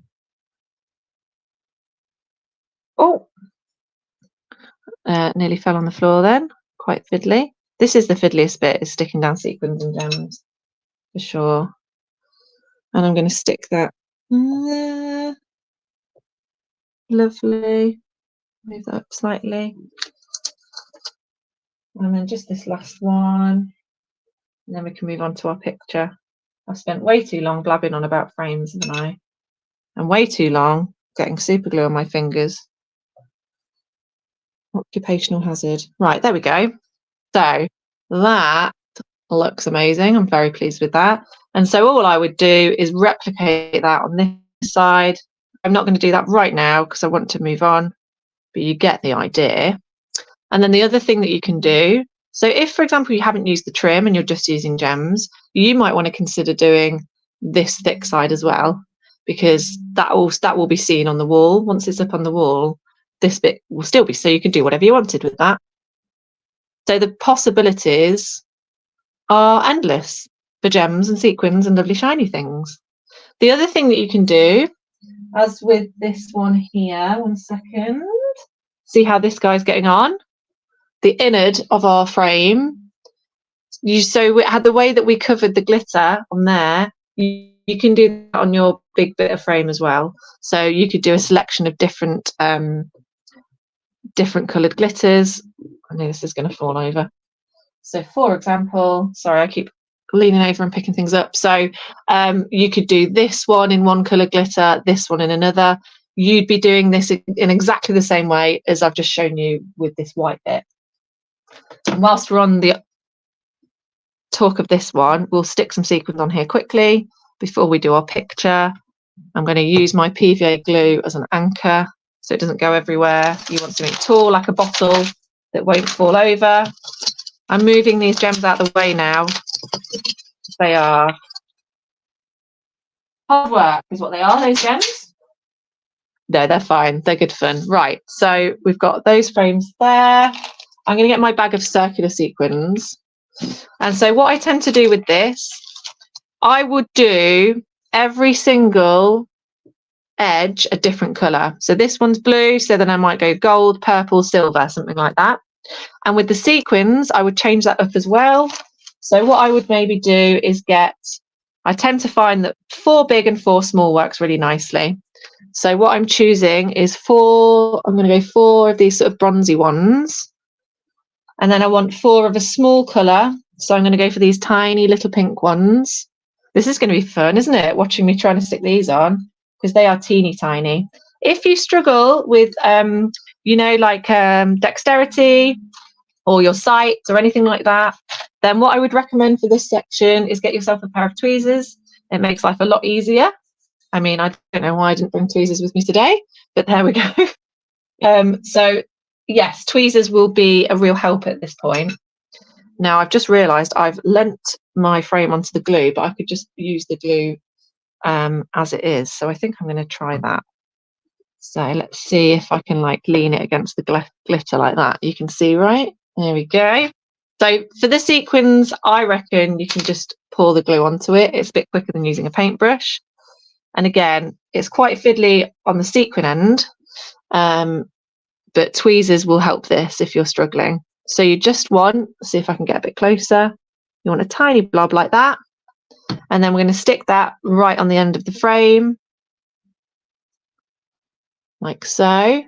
[SPEAKER 1] Oh, nearly fell on the floor then. Quite fiddly. This is the fiddliest bit, is sticking down sequins and gems, for sure. And I'm going to stick that there. Lovely. Move that up slightly. And then just this last one. And then we can move on to our picture. I've spent way too long blabbing on about frames, haven't I? And way too long getting super glue on my fingers. Occupational hazard. Right, there we go. So that looks amazing. I'm very pleased with that. And so all I would do is replicate that on this side. I'm not going to do that right now because I want to move on, but you get the idea. And then the other thing that you can do, so if, for example, you haven't used the trim and you're just using gems, you might want to consider doing this thick side as well, because that will be seen on the wall. Once it's up on the wall, this bit will still be, so you can do whatever you wanted with that. So the possibilities are endless for gems and sequins and lovely shiny things. The other thing that you can do, as with this one here, 1 second, see how this guy's getting on? The innard of our frame, so we had the way that we covered the glitter on there, you can do that on your big bit of frame as well. So you could do a selection of different coloured glitters. I know this is going to fall over. So for example, sorry, I keep leaning over and picking things up. So you could do this one in one colour glitter, this one in another. You'd be doing this in exactly the same way as I've just shown you with this white bit. And whilst we're on the talk of this one, we'll stick some sequins on here quickly before we do our picture. I'm going to use my PVA glue as an anchor so it doesn't go everywhere. You want something tall like a bottle that won't fall over. I'm moving these gems out of the way now. They are hard work is what they are, those gems. No, they're fine, they're good fun. Right, so we've got those frames there. I'm going to get my bag of circular sequins. And so what I tend to do with this, I would do every single edge a different colour. So this one's blue, so then I might go gold, purple, silver, something like that. And with the sequins, I would change that up as well. So what I would maybe do is I tend to find that 4 big and 4 small works really nicely. So what I'm choosing is I'm going to go 4 of these sort of bronzy ones. And then I want 4 of a small colour. So I'm going to go for these tiny little pink ones. This is going to be fun, isn't it? Watching me trying to stick these on, because they are teeny tiny. If you struggle with, dexterity or your sight or anything like that, then what I would recommend for this section is get yourself a pair of tweezers. It makes life a lot easier. I mean, I don't know why I didn't bring tweezers with me today, but there we go. So yes, tweezers will be a real help at this point. Now I've just realised I've lent my frame onto the glue, but I could just use the glue as it is. So I think I'm going to try that. So let's see if I can lean it against the glitter like that. You can see, right? There we go. So for the sequins, I reckon you can just pour the glue onto it. It's a bit quicker than using a paintbrush. And again, it's quite fiddly on the sequin end, but tweezers will help this if you're struggling. So you just want, see if I can get a bit closer. You want a tiny blob like that. And then we're going to stick that right on the end of the frame. Like so.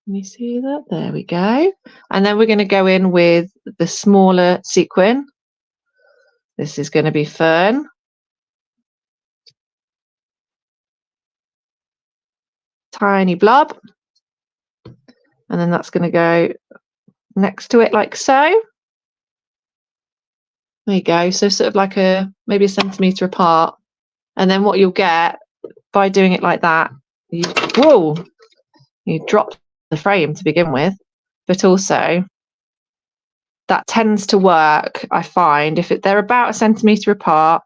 [SPEAKER 1] Can you see that? There we go. And then we're going to go in with the smaller sequin. This is going to be fun. Tiny blob. And then that's going to go next to it like so. There you go. So sort of like maybe a centimetre apart. And then what you'll get by doing it like that, you drop the frame to begin with, but also that tends to work. I find if they're about a centimetre apart,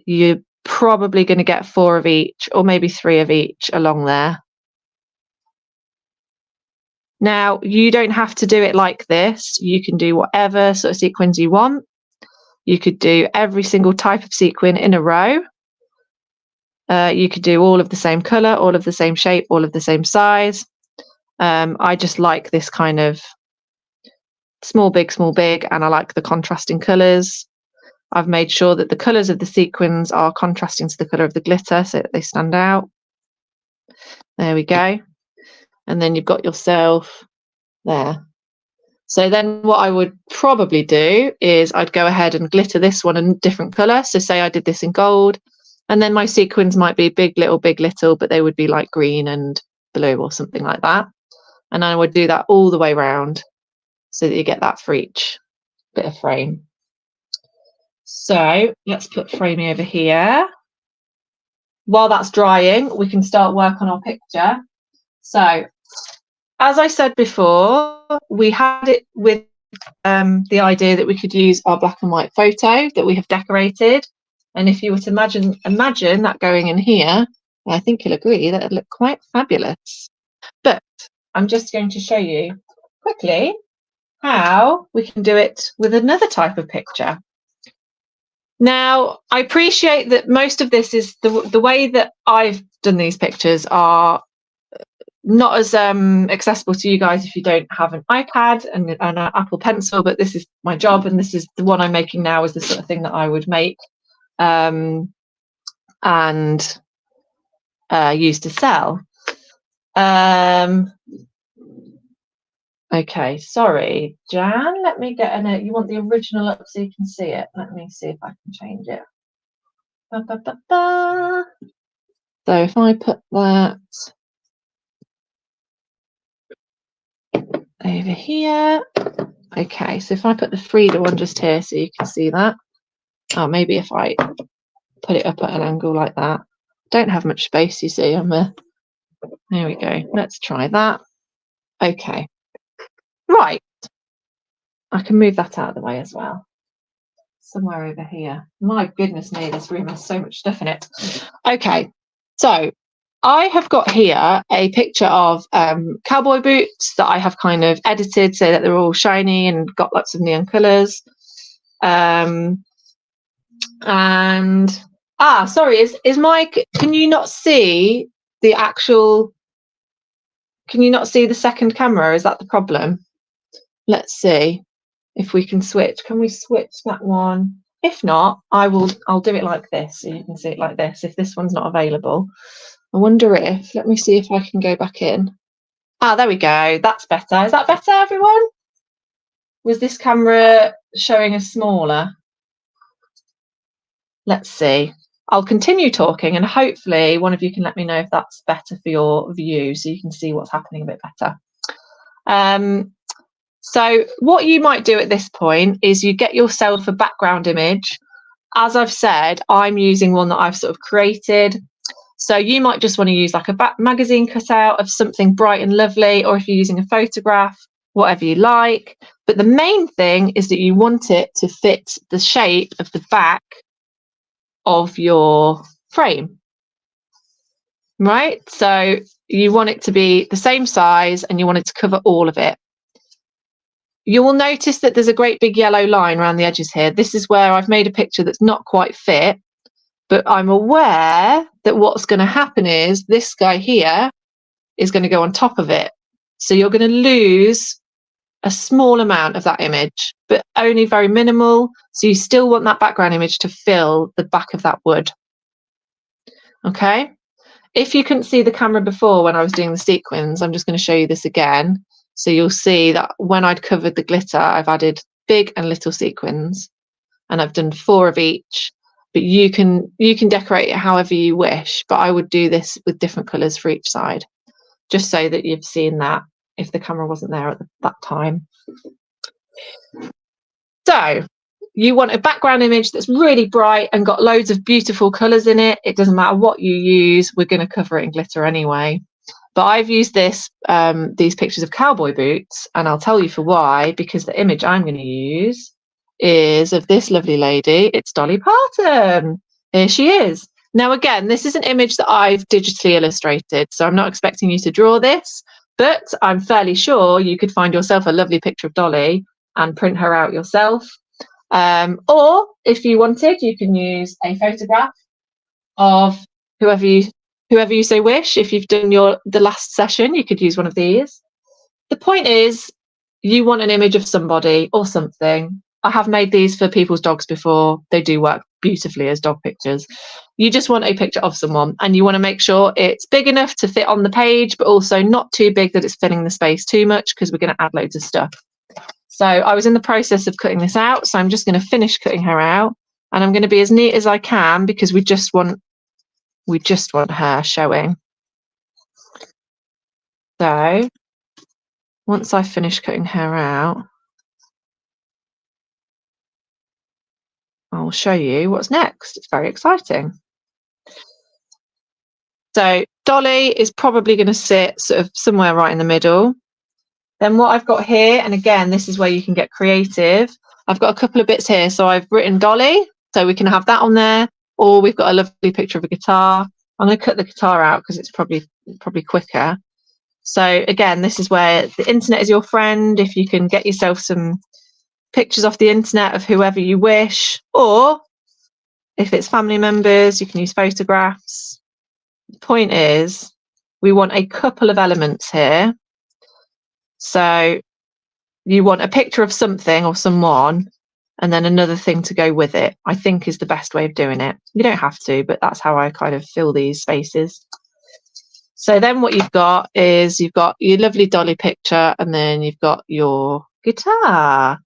[SPEAKER 1] you're probably going to get 4 of each or maybe 3 of each along there. Now you don't have to do it like this. You can do whatever sort of sequins you want. You could do every single type of sequin in a row. You could do all of the same colour, all of the same shape, all of the same size. I just like this kind of small, big, and I like the contrasting colours. I've made sure that the colours of the sequins are contrasting to the colour of the glitter so that they stand out. There we go. And then you've got yourself there. So then what I would probably do is I'd go ahead and glitter this one in a different colour. So say I did this in gold, and then my sequins might be big, little, but they would be like green and blue or something like that. And I would do that all the way around so that you get that for each bit of frame. So let's put framey over here. While that's drying, we can start work on our picture. So as I said before, we had it with the idea that we could use our black and white photo that we have decorated. And if you were to imagine that going in here, I think you'll agree that it'd look quite fabulous. But I'm just going to show you quickly how we can do it with another type of picture. Now, I appreciate that most of this is the way that I've done these pictures are not as accessible to you guys if you don't have an iPad and an Apple Pencil, but this is my job, and this is the one I'm making now is the sort of thing that I would make and use to sell. Okay, sorry, Jan, let me get you want the original up so you can see it. Let me see if I can change it. Ba, ba, ba, ba. So if I put that over here, okay, so if I put the Frida one just here so you can see that. Oh, maybe if I put it up at an angle like that. Don't have much space, you see, on the, there we go. Let's try that. Okay, right. I can move that out of the way as well. Somewhere over here. My goodness me, this room has so much stuff in it. Okay, so I have got here a picture of cowboy boots that I have kind of edited so that they're all shiny and got lots of neon colours. Sorry, is Mike, can you not see the actual, can you not see the second camera? Is that the problem? Let's see if we can switch. Can we switch that one? If not, I'll do it like this so you can see it like this if this one's not available. I wonder if, let me see if I can go back in. Ah, there we go. That's better. Is that better, everyone? Was this camera showing us smaller? Let's see. I'll continue talking and hopefully one of you can let me know if that's better for your view so you can see what's happening a bit better. So what you might do at this point is you get yourself a background image. As I've said, I'm using one that I've sort of created. So you might just want to use like a magazine cutout of something bright and lovely, or if you're using a photograph, whatever you like. But the main thing is that you want it to fit the shape of the back of your frame, right? So you want it to be the same size and you want it to cover all of it. You will notice that there's a great big yellow line around the edges here. This is where I've made a picture that's not quite fit, but I'm aware that what's going to happen is this guy here is going to go on top of it. So you're going to lose a small amount of that image, but only very minimal. So you still want that background image to fill the back of that wood. Okay. If you couldn't see the camera before when I was doing the sequins, I'm just going to show you this again. So you'll see that when I'd covered the glitter, I've added big and little sequins, and I've done 4 of each. But you can decorate it however you wish. But I would do this with different colours for each side, just so that you've seen that if the camera wasn't there at that time. So you want a background image that's really bright and got loads of beautiful colours in it. It doesn't matter what you use, we're going to cover it in glitter anyway. But I've used these pictures of cowboy boots, and I'll tell you for why, because the image I'm going to use is of this lovely lady. It's Dolly Parton. Here she is. Now, again, this is an image that I've digitally illustrated, so I'm not expecting you to draw this, but I'm fairly sure you could find yourself a lovely picture of Dolly and print her out yourself. Or if you wanted, you can use a photograph of whoever you so wish. If you've done the last session, you could use one of these. The point is, you want an image of somebody or something. I have made these for people's dogs before. They do work beautifully as dog pictures. You just want a picture of someone, and you want to make sure it's big enough to fit on the page, but also not too big that it's filling the space too much, because we're going to add loads of stuff. So I was in the process of cutting this out, so I'm just going to finish cutting her out, and I'm going to be as neat as I can because we just want her showing. So once I finish cutting her out, I'll show you what's next. It's very exciting. So Dolly is probably going to sit sort of somewhere right in the middle. Then what I've got here, and again, this is where you can get creative. I've got a couple of bits here. So I've written Dolly, so we can have that on there. or we've got a lovely picture of a guitar. I'm going to cut the guitar out because it's probably quicker. So again, this is where the internet is your friend. If you can get yourself some pictures off the internet of whoever you wish, or if it's family members, you can use photographs. The point is, we want a couple of elements here. So you want a picture of something or someone, and then another thing to go with it, I think is the best way of doing it. You don't have to, but that's how I kind of fill these spaces. So then what you've got is you've got your lovely dolly picture, and then you've got your guitar.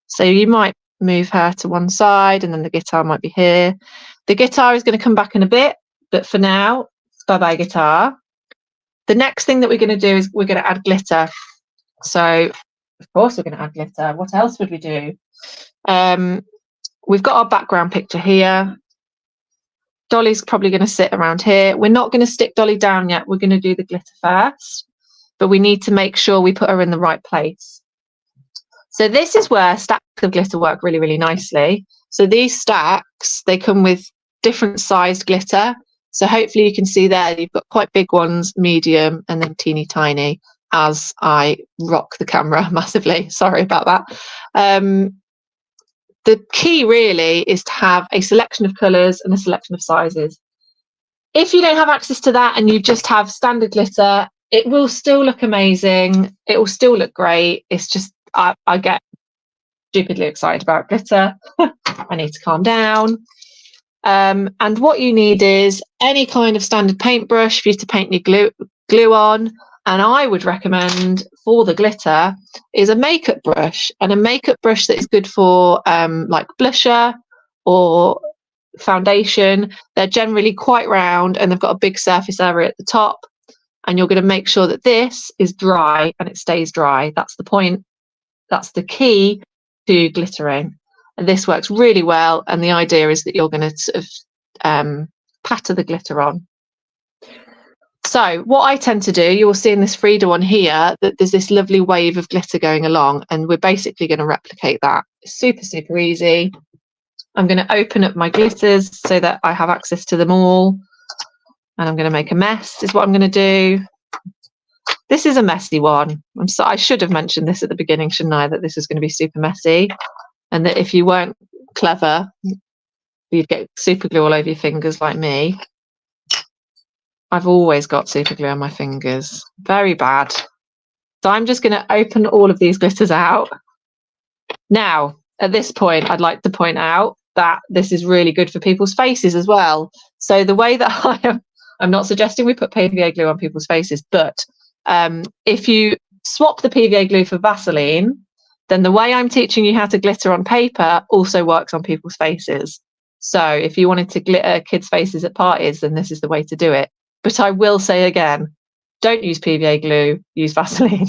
[SPEAKER 1] So you might move her to one side, and then the guitar might be here. The guitar is going to come back in a bit, but for now, bye-bye guitar. The next thing that we're going to do is we're going to add glitter. So of course we're going to add glitter. What else would we do? We've got our background picture here. Dolly's probably going to sit around here. We're not going to stick Dolly down yet. We're going to do the glitter first, but we need to make sure we put her in the right place. So this is where stacks of glitter work really, really nicely. So these stacks, they come with different sized glitter. So hopefully you can see there, you've got quite big ones, medium, and then teeny tiny, as I rock the camera massively. Sorry about that. The key really is to have a selection of colours and a selection of sizes. If you don't have access to that and you just have standard glitter, it will still look amazing. It will still look great. It's just, I get stupidly excited about glitter. I need to calm down. And what you need is any kind of standard paintbrush for you to paint your glue on. And I would recommend for the glitter is a makeup brush, and a makeup brush that is good for like blusher or foundation. They're generally quite round and they've got a big surface area at the top, and you're going to make sure that this is dry and it stays dry. That's the point. That's the key to glittering. And this works really well. And the idea is that you're going to sort of patter the glitter on. So what I tend to do, you will see in this Frida one here, that there's this lovely wave of glitter going along, and we're basically going to replicate that. It's super, super easy. I'm going to open up my glitters so that I have access to them all. And I'm going to make a mess, is what I'm going to do. This is a messy one. I should have mentioned this at the beginning, shouldn't I, that this is going to be super messy, and that if you weren't clever, you'd get super glue all over your fingers like me. I've always got super glue on my fingers. Very bad. So I'm just going to open all of these glitters out. Now, at this point, I'd like to point out that this is really good for people's faces as well. So the way that I'm not suggesting we put PVA glue on people's faces, but if you swap the PVA glue for Vaseline, then the way I'm teaching you how to glitter on paper also works on people's faces. So if you wanted to glitter kids' faces at parties, then this is the way to do it. But I will say again, don't use PVA glue, use Vaseline.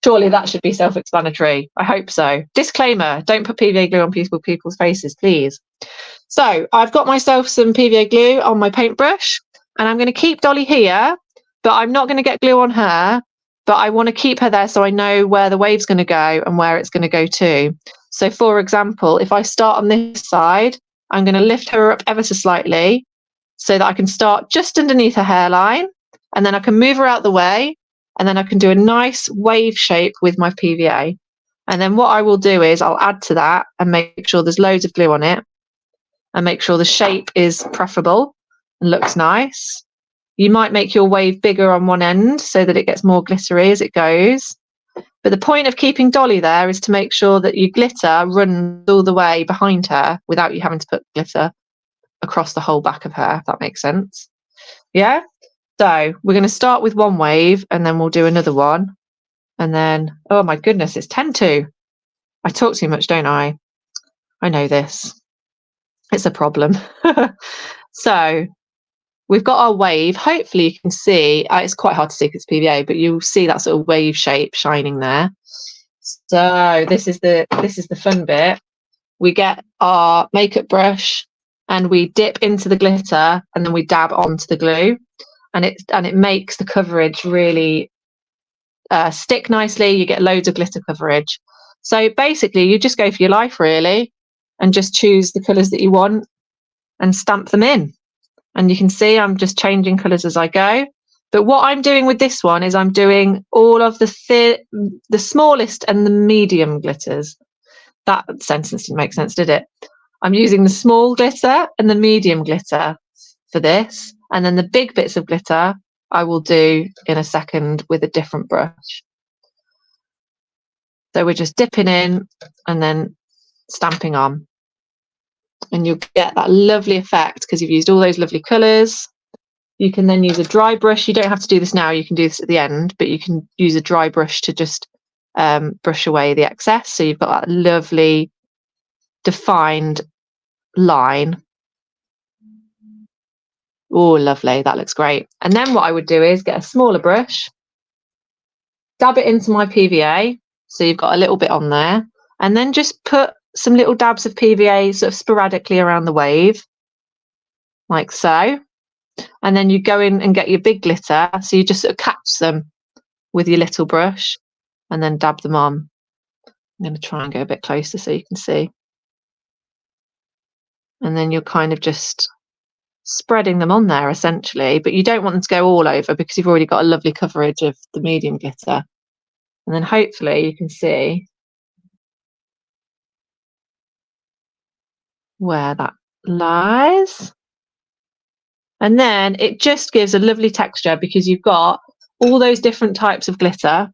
[SPEAKER 1] Surely that should be self-explanatory. I hope so. Disclaimer, don't put PVA glue on people's faces, please. So I've got myself some PVA glue on my paintbrush, and I'm going to keep Dolly here, but I'm not going to get glue on her, but I want to keep her there so I know where the wave's going to go and where it's going to go to. So for example, if I start on this side, I'm going to lift her up ever so slightly, so that I can start just underneath her hairline, and then I can move her out the way, and then I can do a nice wave shape with my PVA. And then what I will do is I'll add to that and make sure there's loads of glue on it, and make sure the shape is preferable and looks nice. You might make your wave bigger on one end so that it gets more glittery as it goes. But the point of keeping Dolly there is to make sure that your glitter runs all the way behind her without you having to put glitter across the whole back of her, if that makes sense. Yeah, so we're going to start with one wave, and then we'll do another one, and then, oh my goodness, it's 10 to. I talk too much, don't I know this, it's a problem. So we've got our wave. Hopefully you can see, it's quite hard to see because it's PVA, but you'll see that sort of wave shape shining there. So this is the fun bit. We get our makeup brush and we dip into the glitter, and then we dab onto the glue, and it makes the coverage really stick nicely. You get loads of glitter coverage. So basically you just go for your life really, and just choose the colours that you want, and stamp them in. And you can see I'm just changing colours as I go. But what I'm doing with this one is I'm doing all of the smallest and the medium glitters. That sentence didn't make sense, did it? I'm using the small glitter and the medium glitter for this. And then the big bits of glitter I will do in a second with a different brush. So we're just dipping in and then stamping on. And you'll get that lovely effect because you've used all those lovely colours. You can then use a dry brush. You don't have to do this now, you can do this at the end, but you can use a dry brush to just brush away the excess. So you've got that lovely defined line. Oh, lovely, that looks great. And then what I would do is get a smaller brush, dab it into my PVA, so you've got a little bit on there, and then just put some little dabs of PVA sort of sporadically around the wave, like so. And then you go in and get your big glitter, so you just sort of catch them with your little brush and then dab them on. I'm going to try and go a bit closer so you can see. And then you're kind of just spreading them on there essentially, but you don't want them to go all over because you've already got a lovely coverage of the medium glitter. And then hopefully you can see where that lies. And then it just gives a lovely texture because you've got all those different types of glitter.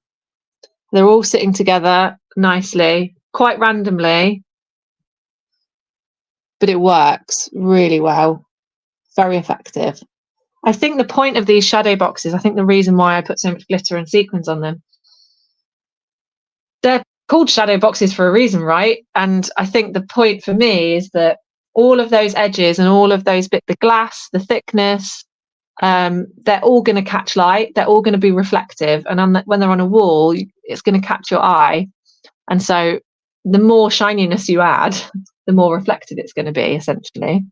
[SPEAKER 1] They're all sitting together nicely, quite randomly, but it works really well. Very effective. I think the point of these shadow boxes, I think the reason why I put so much glitter and sequins on them, they're called shadow boxes for a reason, right? And I think the point for me is that all of those edges and all of those bits, the glass, the thickness, they're all going to catch light. They're all going to be reflective. And when they're on a wall, it's going to catch your eye. And so the more shininess you add, the more reflective it's going to be, essentially.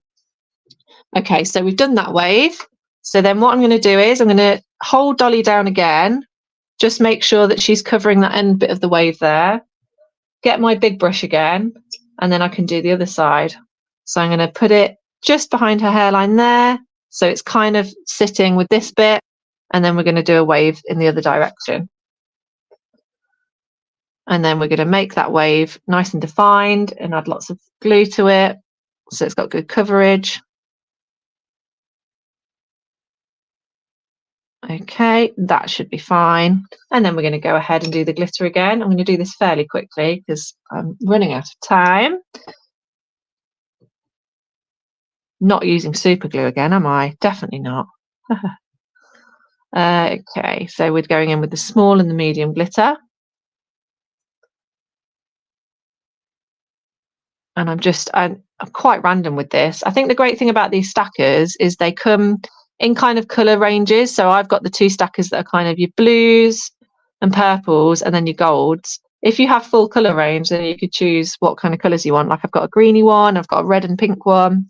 [SPEAKER 1] Okay, so we've done that wave. So then what I'm going to do is I'm going to hold Dolly down again. Just make sure that she's covering that end bit of the wave there. Get my big brush again, and then I can do the other side. So I'm going to put it just behind her hairline there. So it's kind of sitting with this bit, and then we're going to do a wave in the other direction. And then we're going to make that wave nice and defined and add lots of glue to it. So it's got good coverage. Okay, that should be fine. And then we're going to go ahead and do the glitter again. I'm going to do this fairly quickly because I'm running out of time. Not using super glue again, am I? Definitely not. Okay, so we're going in with the small and the medium glitter. And I'm quite random with this. I think the great thing about these stackers is they come in kind of colour ranges. So I've got the two stackers that are kind of your blues and purples and then your golds. If you have full colour range, then you could choose what kind of colours you want. Like I've got a greeny one, I've got a red and pink one.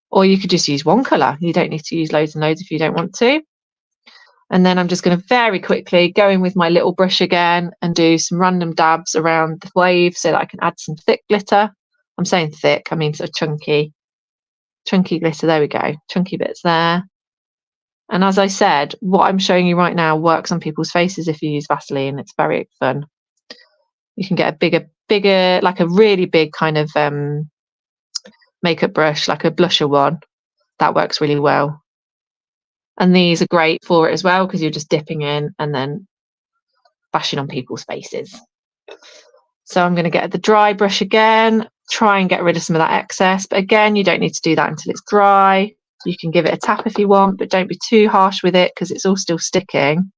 [SPEAKER 1] Or you could just use one colour. You don't need to use loads and loads if you don't want to. And then I'm just going to very quickly go in with my little brush again and do some random dabs around the wave so that I can add some thick glitter. I'm saying thick, I mean sort of chunky glitter. There we go, chunky bits there. And as I said, what I'm showing you right now works on people's faces if you use Vaseline. It's very fun. You can get a bigger, like a really big kind of makeup brush, like a blusher one. That works really well. And these are great for it as well because you're just dipping in and then bashing on people's faces. So I'm going to get the dry brush again, try and get rid of some of that excess. But again, you don't need to do that until it's dry. You can give it a tap if you want, but don't be too harsh with it because it's all still sticking.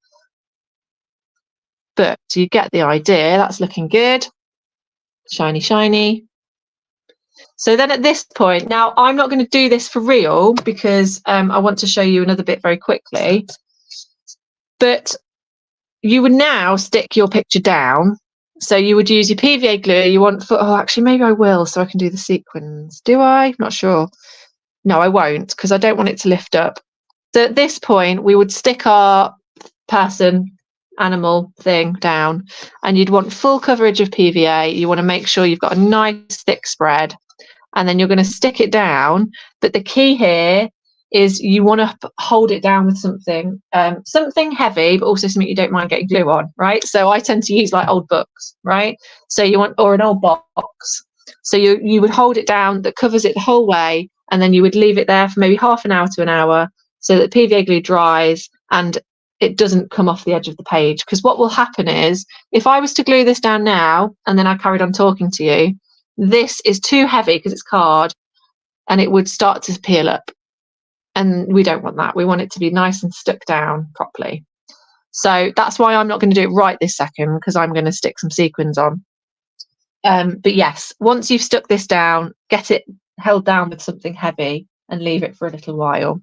[SPEAKER 1] But you get the idea. That's looking good. Shiny, shiny. So then at this point, now I'm not going to do this for real because I want to show you another bit very quickly. But you would now stick your picture down. So you would use your PVA glue. You want for, oh, actually, maybe I will so I can do the sequins. Do I? I'm not sure. No, I won't because I don't want it to lift up. So at this point, we would stick our person, animal thing down and you'd want full coverage of PVA. You want to make sure you've got a nice thick spread. and then you're going to stick it down. But the key here is you want to hold it down with something, something heavy, but also something you don't mind getting glue on, right? So I tend to use like old books, right? So you want, or an old box. So you would hold it down that covers it the whole way, and then you would leave it there for maybe half an hour to an hour so that PVA glue dries and it doesn't come off the edge of the page. Because what will happen is, if I was to glue this down now and then I carried on talking to you, this is too heavy because it's card and it would start to peel up. And we don't want that. We want it to be nice and stuck down properly. So that's why I'm not going to do it right this second, because I'm going to stick some sequins on. But yes, once you've stuck this down, get it held down with something heavy and leave it for a little while.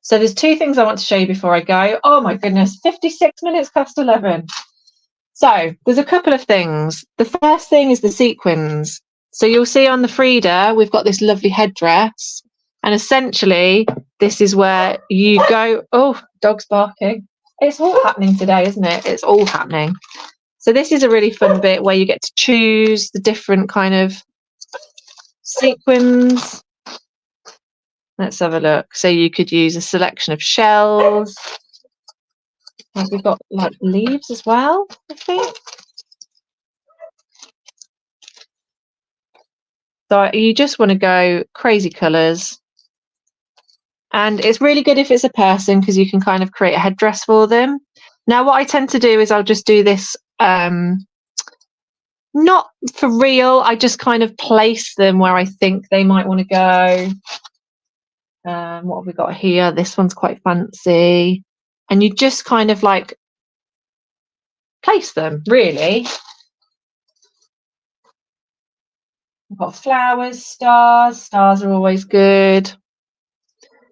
[SPEAKER 1] So there's two things I want to show you before I go. Oh my goodness, 56 minutes past 11. So there's a couple of things. The first thing is the sequins. So you'll see on the Frida, we've got this lovely headdress. And essentially, this is where you go. Oh, dog's barking. It's all happening today, isn't it? It's all happening. So this is a really fun bit where you get to choose the different kind of sequins. Let's have a look. So you could use a selection of shells. We've got like leaves as well, I think. So you just want to go crazy colours. And it's really good if it's a person, because you can kind of create a headdress for them. Now, what I tend to do is I'll just do this, not for real. I just kind of place them where I think they might want to go. What have we got here? This one's quite fancy. And you just kind of like place them, really. We've got flowers, stars. Stars are always good,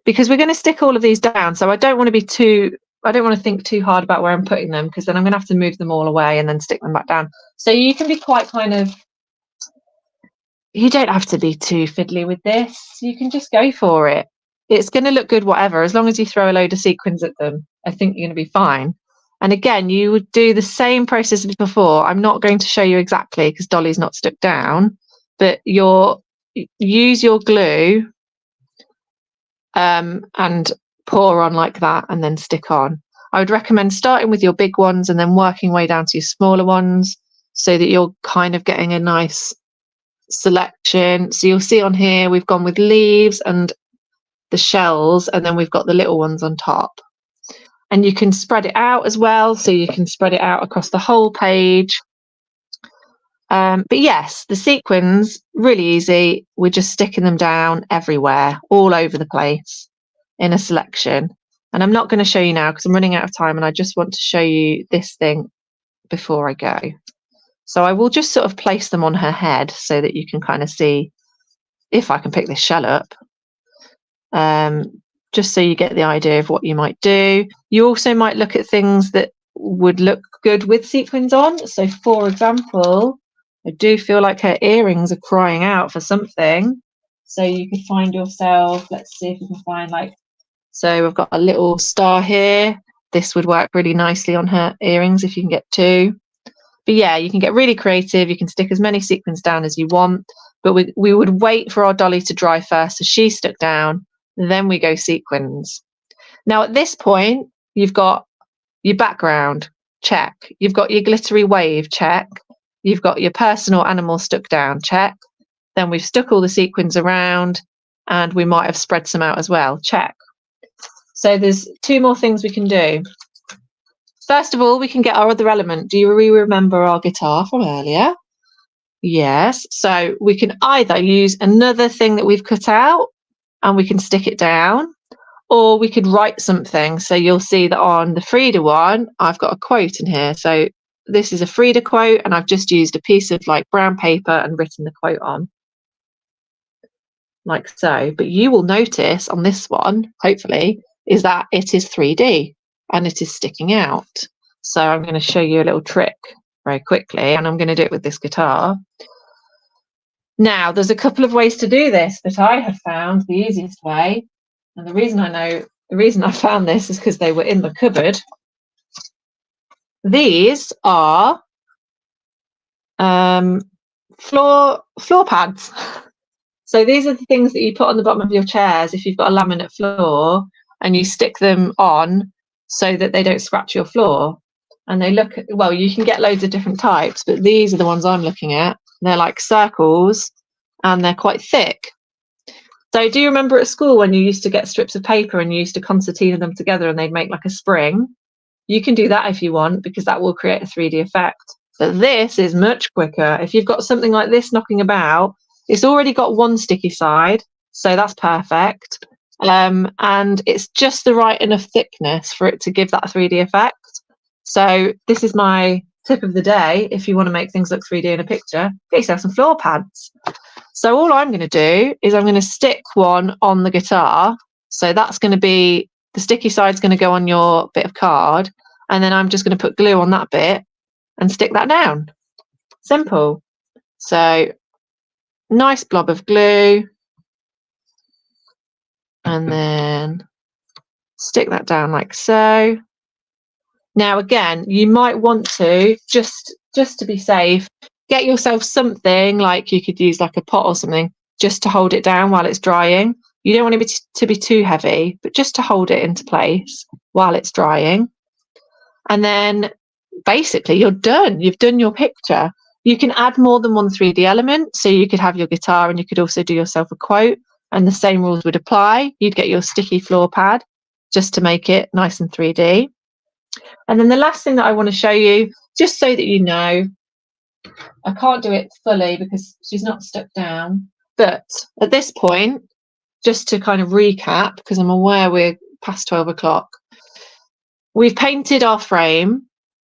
[SPEAKER 1] because we're going to stick all of these down. So I don't want to think too hard about where I'm putting them, because then I'm going to have to move them all away and then stick them back down. So you can be quite kind of, you don't have to be too fiddly with this. You can just go for it. It's going to look good whatever, as long as you throw a load of sequins at them. I think you're going to be fine. And again, you would do the same process as before. I'm not going to show you exactly because Dolly's not stuck down, but use your glue and pour on like that and then stick on. I would recommend starting with your big ones and then working way down to your smaller ones, so that you're kind of getting a nice selection. So you'll see on here we've gone with leaves and the shells, and then we've got the little ones on top. And you can spread it out as well, so you can spread it out across the whole page. But yes, the sequins, really easy. We're just sticking them down everywhere, all over the place in a selection. And I'm not going to show you now because I'm running out of time, and I just want to show you this thing before I go. So I will just sort of place them on her head so that you can kind of see if I can pick this shell up. Just so you get the idea of what you might do. You also might look at things that would look good with sequins on. So for example, I do feel like her earrings are crying out for something. So you could find yourself, let's see if we can find like, so we've got a little star here. This would work really nicely on her earrings if you can get two. But yeah, you can get really creative. You can stick as many sequins down as you want, but we would wait for our dolly to dry first. So she's stuck down, then we go sequins. Now at this point, you've got your background, check. You've got your glittery wave, check. You've got your personal animal stuck down, check. Then we've stuck all the sequins around, and we might have spread some out as well, check. So there's two more things we can do. First of all, we can get our other element. Do you remember our guitar from earlier? Yes. So we can either use another thing that we've cut out and we can stick it down, or we could write something. So you'll see that on the Frida one, I've got a quote in here. So this is a Frida quote, and I've just used a piece of like brown paper and written the quote on, like so. But you will notice on this one, hopefully, is that it is 3D and it is sticking out. So I'm going to show you a little trick very quickly, and I'm going to do it with this guitar. Now, there's a couple of ways to do this, but I have found the easiest way. And the reason I found this is because they were in the cupboard. These are floor pads. So these are the things that you put on the bottom of your chairs if you've got a laminate floor, and you stick them on so that they don't scratch your floor. And they look, well, you can get loads of different types, but these are the ones I'm looking at. They're like circles and they're quite thick. So do you remember at school when you used to get strips of paper and you used to concertina them together and they'd make like a spring? You can do that if you want, because that will create a 3D effect. But this is much quicker. If you've got something like this knocking about, it's already got one sticky side, so that's perfect. And it's just the right enough thickness for it to give that 3D effect. So this is my tip of the day. If you want to make things look 3D in a picture, get yourself some floor pads. So all I'm going to do is I'm going to stick one on the guitar. So that's going to be, the sticky side's going to go on your bit of card, and then I'm just going to put glue on that bit and stick that down. Simple. So nice blob of glue, and then stick that down like so. Now again, you might want to just to be safe, get yourself something, like you could use like a pot or something, just to hold it down while it's drying. You don't want it to be too heavy, but just to hold it into place while it's drying. And then basically you're done. You've done your picture. You can add more than one 3D element. So you could have your guitar and you could also do yourself a quote, and the same rules would apply. You'd get your sticky floor pad just to make it nice and 3D. And then the last thing that I want to show you, just so that you know, I can't do it fully because she's not stuck down, but at this point, just to kind of recap, because I'm aware we're past 12 o'clock, we've painted our frame,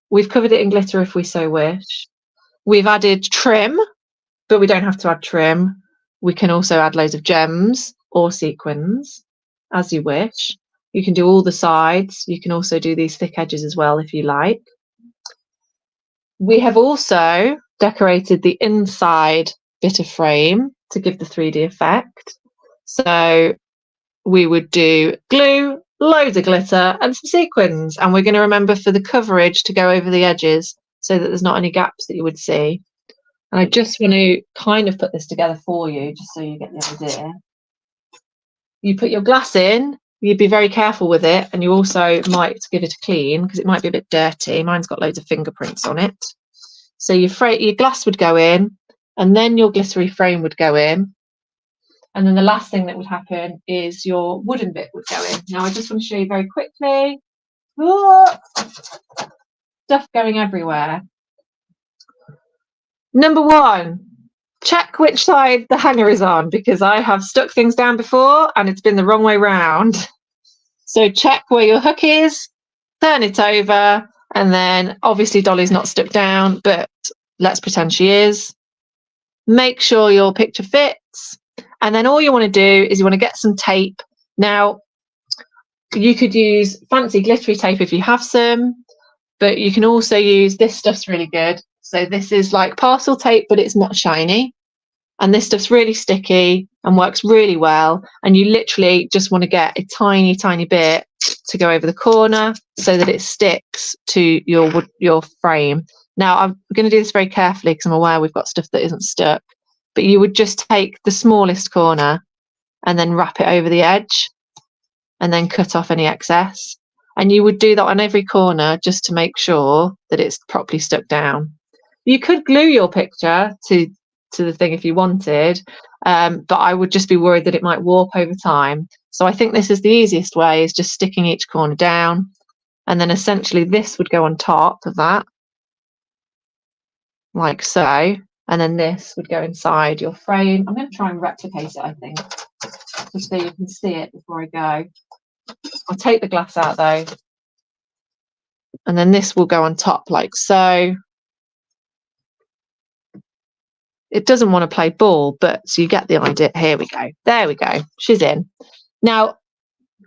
[SPEAKER 1] we've covered it in glitter if we so wish, we've added trim, but we don't have to add trim. We can also add loads of gems or sequins as you wish. You can do all the sides. You can also do these thick edges as well if you like. We have also decorated the inside bit of frame to give the 3D effect. So we would do glue, loads of glitter and some sequins, and we're going to remember for the coverage to go over the edges so that there's not any gaps that you would see. And I just want to kind of put this together for you just so you get the idea. You put your glass in, you'd be very careful with it, and you also might give it a clean because it might be a bit dirty. Mine's got loads of fingerprints on it. So your glass would go in, and then your glittery frame would go in, and then the last thing that would happen is your wooden bit would go in. Now I just want to show you very quickly. Stuff going everywhere. Number one, check which side the hanger is on, because I have stuck things down before and it's been the wrong way round. So check where your hook is, turn it over, and then obviously Dolly's not stuck down, but let's pretend she is. Make sure your picture fits, and then all you want to do is you want to get some tape. Now you could use fancy glittery tape if you have some, but you can also use, this stuff's really good. So this is like parcel tape, but it's not shiny. And this stuff's really sticky and works really well. And you literally just want to get a tiny, tiny bit to go over the corner so that it sticks to your frame. Now, I'm going to do this very carefully because I'm aware we've got stuff that isn't stuck. But you would just take the smallest corner and then wrap it over the edge and then cut off any excess. And you would do that on every corner just to make sure that it's properly stuck down. You could glue your picture to the thing if you wanted, but I would just be worried that it might warp over time. So I think this is the easiest way, is just sticking each corner down, and then essentially this would go on top of that, like so, and then this would go inside your frame. I'm going to try and replicate it, I think, just so you can see it before I go. I'll take the glass out though, and then this will go on top like so. It doesn't want to play ball, but so you get the idea. Here we go. There we go. She's in. Now,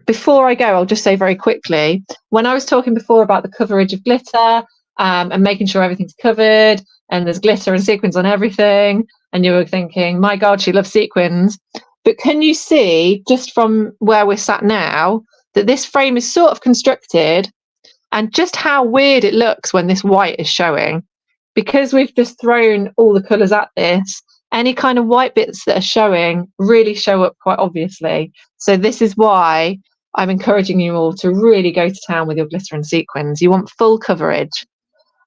[SPEAKER 1] before I go, I'll just say very quickly, when I was talking before about the coverage of glitter and making sure everything's covered and there's glitter and sequins on everything, and you were thinking, my God, she loves sequins. But can you see, just from where we're sat now, that this frame is sort of constructed, and just how weird it looks when this white is showing? Because we've just thrown all the colours at this, any kind of white bits that are showing really show up quite obviously. So this is why I'm encouraging you all to really go to town with your glitter and sequins. You want full coverage.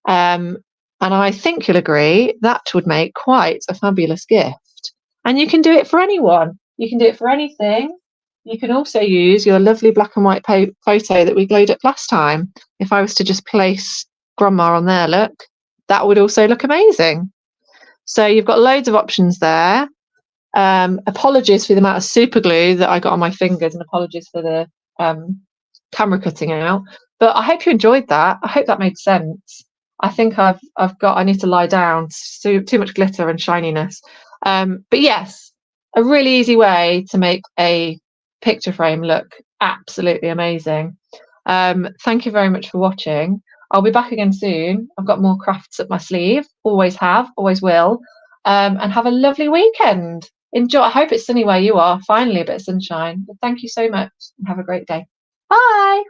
[SPEAKER 1] And I think you'll agree that would make quite a fabulous gift. And you can do it for anyone. You can do it for anything. You can also use your lovely black and white photo that we glowed up last time. If I was to just place Grandma on there, look, that would also look amazing. So you've got loads of options there. Apologies for the amount of super glue that I got on my fingers, and apologies for the camera cutting out. But I hope you enjoyed that. I hope that made sense. I think I need to lie down. Too much glitter and shininess. But yes, a really easy way to make a picture frame look absolutely amazing. Thank you very much for watching. I'll be back again soon. I've got more crafts up my sleeve. Always have, always will. And have a lovely weekend. Enjoy. I hope it's sunny where you are. Finally a bit of sunshine. But thank you so much and have a great day. Bye.